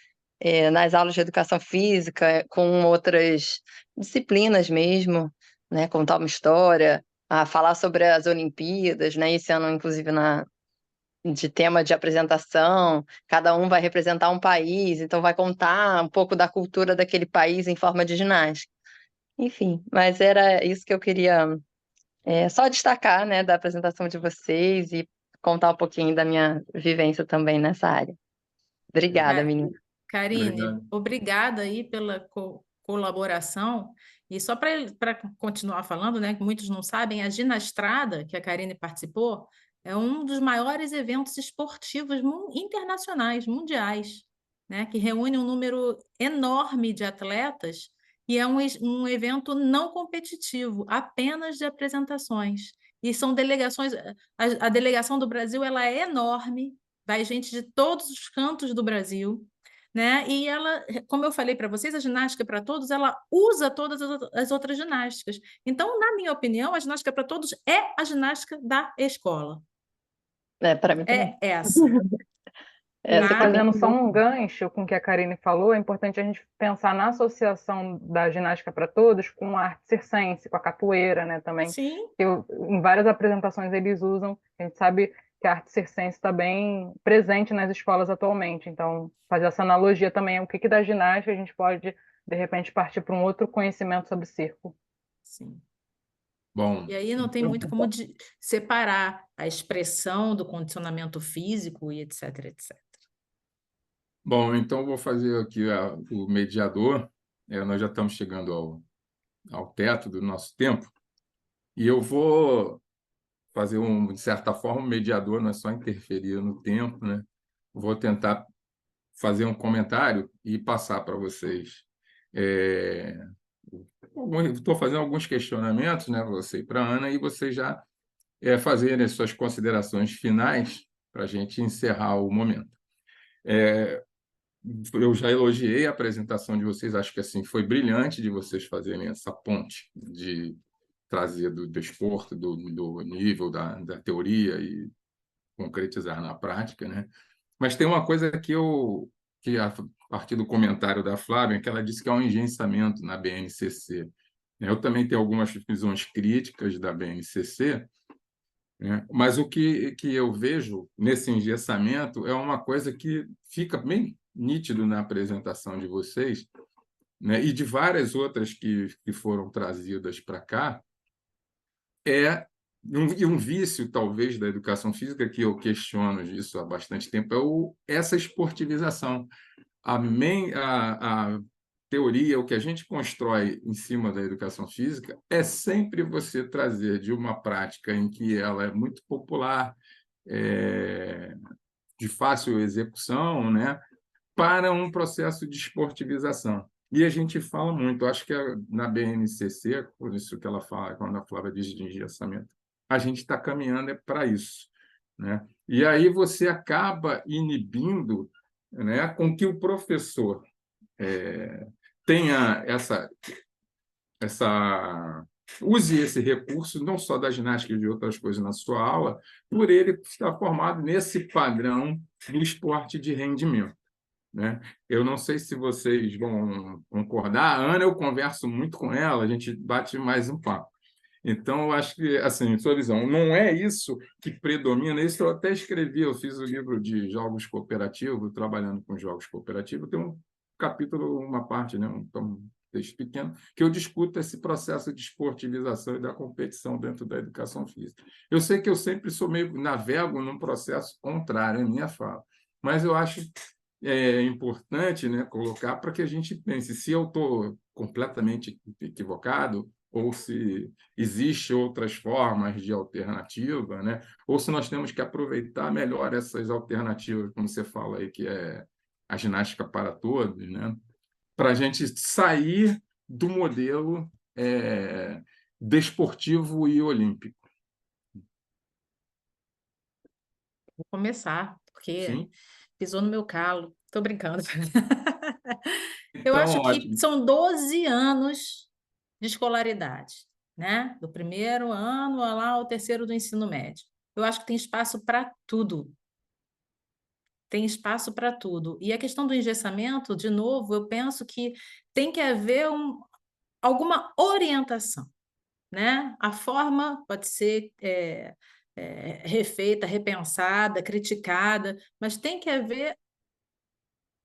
nas aulas de educação física, com outras disciplinas mesmo, né? Contar uma história, falar sobre as Olimpíadas, né? Esse ano, inclusive, de tema de apresentação, cada um vai representar um país, então vai contar um pouco da cultura daquele país em forma de ginástica. Enfim, mas era isso que eu queria só destacar, né, da apresentação de vocês e contar um pouquinho da minha vivência também nessa área. Obrigada, menina. Karine, Obrigado. obrigada aí pela colaboração. E só para continuar falando, né, que muitos não sabem, a Ginastrada, que a Karine participou, é um dos maiores eventos esportivos internacionais, mundiais, né, que reúne um número enorme de atletas e é um evento não competitivo, apenas de apresentações. E são delegações, a delegação do Brasil ela é enorme, vai gente de todos os cantos do Brasil, né? E ela, como eu falei para vocês, a ginástica para todos, ela usa todas as outras ginásticas. Então, na minha opinião, a ginástica para todos é a ginástica da escola. Para mim também. É essa. Fazendo só um gancho com o que a Karine falou, é importante a gente pensar na associação da ginástica para todos com a arte circense, com a capoeira, né, também. Sim. Em várias apresentações eles usam, a gente sabe que a arte circense está bem presente nas escolas atualmente, então fazer essa analogia também, o que da ginástica a gente pode, de repente, partir para um outro conhecimento sobre circo. Sim. Bom, e aí não tem muito como separar a expressão do condicionamento físico e etc, etc. Bom, então vou fazer aqui o mediador. Nós já estamos chegando ao teto do nosso tempo e eu vou fazer de certa forma, um mediador, não é só interferir no tempo, né? Vou tentar fazer um comentário e passar para vocês. Estou fazendo alguns questionamentos, né, para você e para a Ana, e vocês já fazerem as suas considerações finais para a gente encerrar o momento. Eu já elogiei a apresentação de vocês, acho que assim foi brilhante de vocês fazerem essa ponte de trazer do desporto, do nível da teoria e concretizar na prática, né? Mas tem uma coisa que a partir do comentário da Flávia, que ela disse que é um engessamento na BNCC. Eu também tenho algumas visões críticas da BNCC, né? Mas o que eu vejo nesse engessamento é uma coisa que fica bem nítido na apresentação de vocês, né? E de várias outras que foram trazidas para cá, um vício, talvez, da educação física, que eu questiono isso há bastante tempo, é essa esportivização. A teoria, o que a gente constrói em cima da educação física, é sempre você trazer de uma prática em que ela é muito popular, de fácil execução, né, para um processo de esportivização. E a gente fala muito, acho que na BNCC, por isso que ela fala, quando a Flávia diz de engessamento, a gente está caminhando para isso, né? E aí você acaba inibindo, né, com que o professor tenha use esse recurso, não só da ginástica e de outras coisas na sua aula, por ele estar formado nesse padrão do esporte de rendimento, né? Eu não sei se vocês vão concordar. A Ana, eu converso muito com ela, a gente bate mais um papo. Então, eu acho que, assim, sua visão, não é isso que predomina. Isso eu até escrevi, eu fiz o livro de jogos cooperativos, trabalhando com jogos cooperativos, tem um capítulo, uma parte, né, um texto pequeno, que eu discuto esse processo de esportivização e da competição dentro da educação física. Eu sei que eu sempre navego num processo contrário à minha fala, mas eu acho importante, né, colocar para que a gente pense se eu estou completamente equivocado ou se existem outras formas de alternativa, né? Ou se nós temos que aproveitar melhor essas alternativas, como você fala aí, que é a ginástica para todos, né? Para a gente sair do modelo desportivo e olímpico? Vou começar, porque Sim? pisou no meu calo. Estou brincando. Eu Então, acho que ótimo. são 12 anos de escolaridade, né? Do primeiro ano lá ao terceiro do ensino médio. Eu acho que tem espaço para tudo. Tem espaço para tudo. E a questão do engessamento, de novo, eu penso que tem que haver alguma orientação, né? A forma pode ser refeita, repensada, criticada, mas tem que haver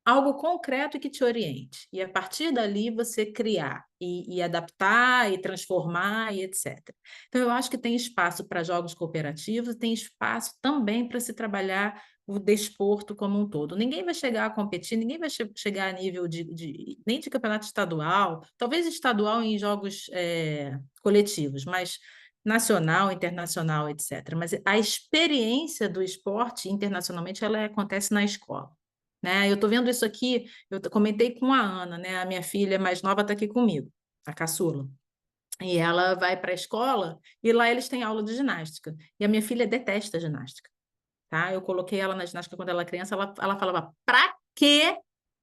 algo concreto que te oriente. E a partir dali você criar e adaptar e transformar e etc. Então, eu acho que tem espaço para jogos cooperativos, tem espaço também para se trabalhar o desporto como um todo. Ninguém vai chegar a competir, ninguém vai chegar a nível nem de campeonato estadual, talvez estadual em jogos coletivos, mas nacional, internacional, etc. Mas a experiência do esporte internacionalmente ela acontece na escola. Né? Eu estou vendo isso aqui, eu comentei com a Ana, né? A minha filha mais nova está aqui comigo, a caçula. E ela vai para a escola e lá eles têm aula de ginástica. E a minha filha detesta ginástica. Tá? Eu coloquei ela na ginástica quando ela era criança, ela falava, para que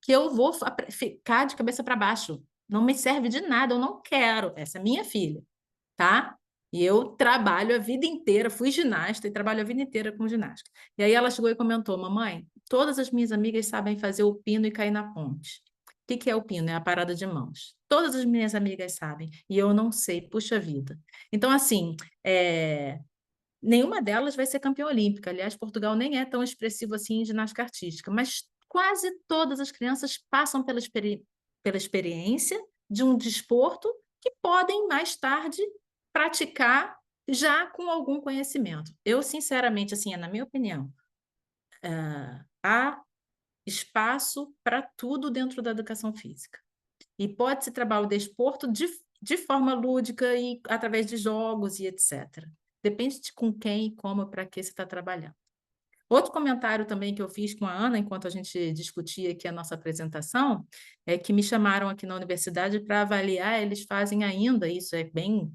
eu vou ficar de cabeça para baixo? Não me serve de nada, eu não quero. Essa é minha filha, tá? E eu trabalho a vida inteira, fui ginasta e trabalho a vida inteira com ginástica. E aí ela chegou e comentou, mamãe, todas as minhas amigas sabem fazer o pino e cair na ponte. O que é o pino? É a parada de mãos. Todas as minhas amigas sabem, e eu não sei, puxa vida. Então, assim, nenhuma delas vai ser campeã olímpica. Aliás, Portugal nem é tão expressivo assim em ginástica artística, mas quase todas as crianças passam pela experiência de um desporto que podem mais tarde praticar já com algum conhecimento. Eu, sinceramente, assim, na minha opinião, há espaço para tudo dentro da educação física. E pode-se trabalhar o desporto de forma lúdica e através de jogos e etc. Depende de com quem e como, para que você está trabalhando. Outro comentário também que eu fiz com a Ana, enquanto a gente discutia aqui a nossa apresentação, é que me chamaram aqui na universidade para avaliar, eles fazem ainda, isso é bem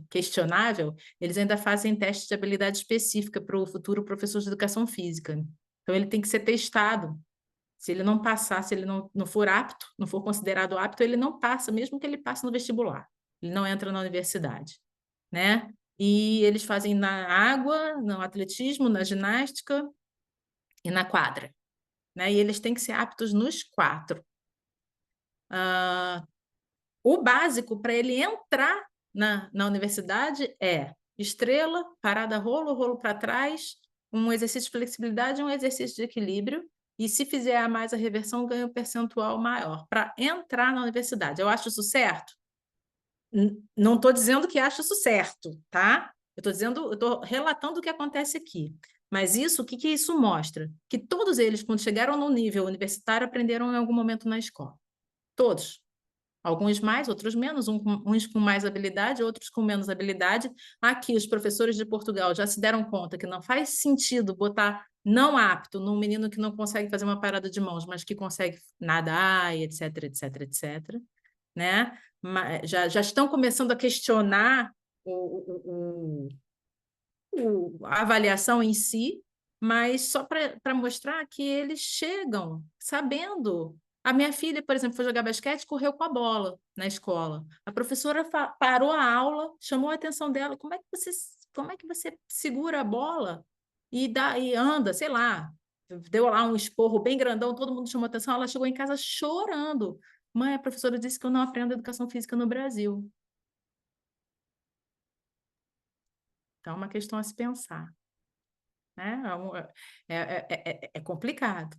questionável, eles ainda fazem teste de habilidade específica para o futuro professor de educação física. Então, ele tem que ser testado. Se ele não passar, se ele não for apto, não for considerado apto, ele não passa, mesmo que ele passe no vestibular. Ele não entra na universidade, né? E eles fazem na água, no atletismo, na ginástica e na quadra, né? E eles têm que ser aptos nos 4. O básico para ele entrar na universidade é estrela, parada rolo, rolo para trás, um exercício de flexibilidade e um exercício de equilíbrio. E se fizer a mais a reversão, ganha um percentual maior para entrar na universidade. Eu acho isso certo? Não estou dizendo que acho isso certo, tá? Eu estou relatando o que acontece aqui. Mas isso, o que isso mostra? Que todos eles, quando chegaram no nível universitário, aprenderam em algum momento na escola. Todos. Alguns mais, outros menos, uns com mais habilidade, outros com menos habilidade. Aqui, os professores de Portugal já se deram conta que não faz sentido botar não apto num menino que não consegue fazer uma parada de mãos, mas que consegue nadar, e etc, etc, etc. Né? Já estão começando a questionar a avaliação em si, mas só para mostrar que eles chegam sabendo. A minha filha, por exemplo, foi jogar basquete e correu com a bola na escola. A professora parou a aula, chamou a atenção dela. Como é que você segura a bola e anda, sei lá, deu lá um esporro bem grandão, todo mundo chamou atenção, ela chegou em casa chorando. Mãe, a professora disse que eu não aprendo educação física no Brasil. Então, é uma questão a se pensar. Né? É complicado.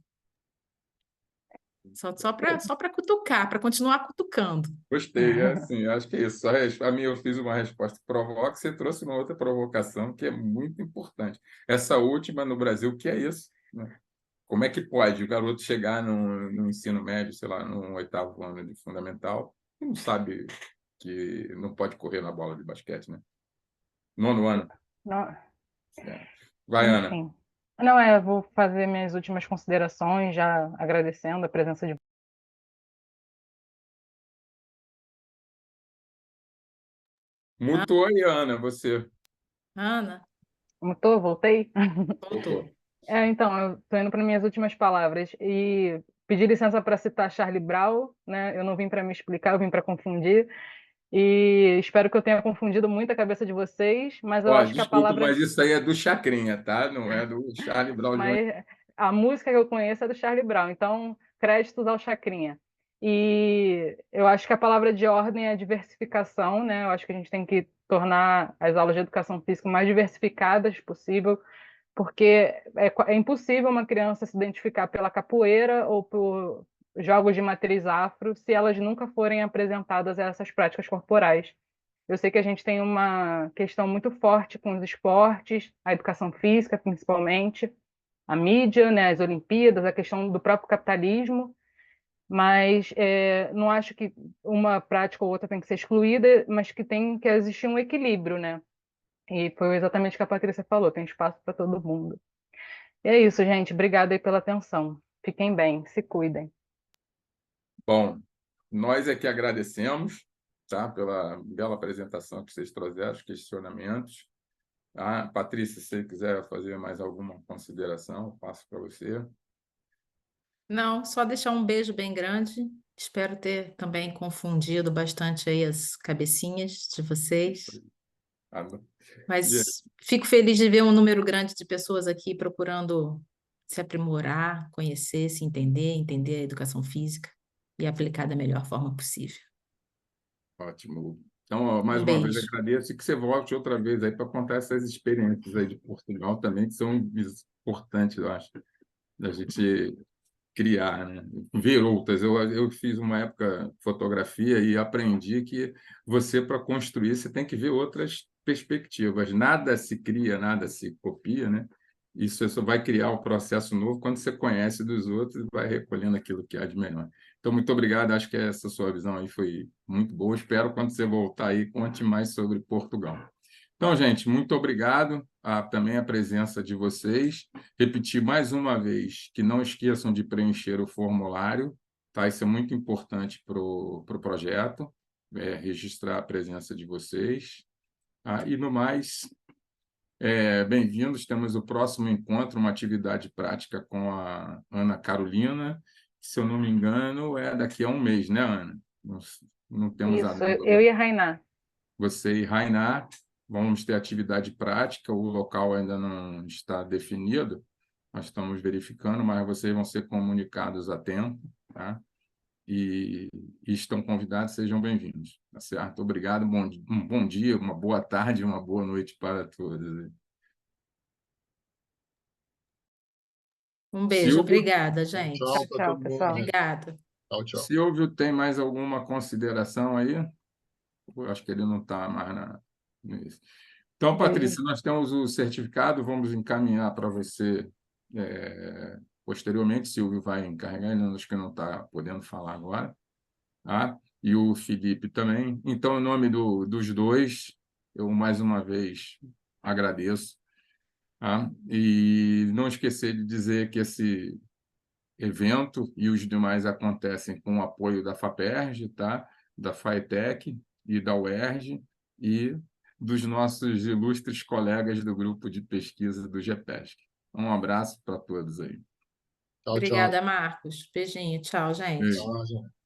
Só para cutucar, para continuar cutucando. Gostei, assim, acho que é isso. A minha eu fiz uma resposta que provoca, você trouxe uma outra provocação que é muito importante. Essa última no Brasil, que é isso, né? Como é que pode o garoto chegar no ensino médio, sei lá, no 8º ano de fundamental, e não sabe que não pode correr na bola de basquete, né? 9º ano. Não, Vai, Ana. enfim. Não, eu vou fazer minhas últimas considerações, já agradecendo a presença de Mutou aí, Ana, você. Ana, Mutou? Voltei? voltou. Então, eu estou indo para minhas últimas palavras e pedir licença para citar Charlie Brown, né? Eu não vim para me explicar, eu vim para confundir. E espero que eu tenha confundido muito a cabeça de vocês, mas eu Ó, acho que a desculpa, palavra. mas isso aí é do Chacrinha, tá? Não é do Charlie Brown Jr. Mas a música que eu conheço é do Charlie Brown, então créditos ao Chacrinha. E eu acho que a palavra de ordem é diversificação, né? Eu acho que a gente tem que tornar as aulas de educação física mais diversificadas possível, porque é impossível uma criança se identificar pela capoeira ou por jogos de matriz afro se elas nunca forem apresentadas a essas práticas corporais. Eu sei que a gente tem uma questão muito forte com os esportes, a educação física, principalmente, a mídia, né, as Olimpíadas, a questão do próprio capitalismo, mas não acho que uma prática ou outra tem que ser excluída, mas que tem que existir um equilíbrio, né? E foi exatamente o que a Patrícia falou, tem espaço para todo mundo. E é isso, gente. Obrigada aí pela atenção. Fiquem bem, se cuidem. Bom, nós é que agradecemos, tá? Pela bela apresentação que vocês trouxeram, os questionamentos. Tá? Patrícia, se você quiser fazer mais alguma consideração, eu passo para você. Não, só deixar um beijo bem grande. Espero ter também confundido bastante aí as cabecinhas de vocês. Mas fico feliz de ver um número grande de pessoas aqui procurando se aprimorar, conhecer, se entender, entender a educação física e aplicar da melhor forma possível. Ótimo. Então, ó, mais Um uma vez beijo. agradeço e que você volte outra vez aí para contar essas experiências aí de Portugal também, que são importantes, eu acho, da gente criar, né? Ver outras. Eu fiz uma época fotografia e aprendi que você, para construir, você tem que ver outras perspectivas. Nada se cria, nada se copia, né? Isso só vai criar um processo novo quando você conhece dos outros e vai recolhendo aquilo que há de melhor. Então, muito obrigado. Acho que essa sua visão aí foi muito boa. Espero, quando você voltar aí, conte mais sobre Portugal. Então, gente, muito obrigado também a presença de vocês. Repetir mais uma vez que não esqueçam de preencher o formulário, tá? Isso é muito importante para o projeto, registrar a presença de vocês. E, no mais, bem-vindos. Temos o próximo encontro, uma atividade prática com a Ana Carolina, que, se eu não me engano, é daqui a um mês, né, Ana? Não temos a Isso, data. eu e a Rainá. Você e Rainá vamos ter atividade prática, o local ainda não está definido, nós estamos verificando, mas vocês vão ser comunicados a tempo, tá? E estão convidados, sejam bem-vindos, tá certo? Obrigado, um bom dia, uma boa tarde, uma boa noite para todos. Um beijo, Silvio? obrigada, gente. Tchau para todo mundo. pessoal. Obrigada. Tchau, tchau. Silvio, tem mais alguma consideração aí? Eu acho que ele não está mais nisso. Então, Patrícia, nós temos o certificado, vamos encaminhar para você posteriormente. Silvio vai encarregar, ele acho que não está podendo falar agora, tá? E o Felipe também. Então, em nome dos dois, eu mais uma vez agradeço. Tá? E não esquecer de dizer que esse evento e os demais acontecem com o apoio da FAPERJ, tá? Da FAETEC e da UERJ e dos nossos ilustres colegas do grupo de pesquisa do GEPESC. Um abraço para todos aí. Tchau, Obrigada, Marcos. Beijinho. Tchau, gente. Tchau, gente.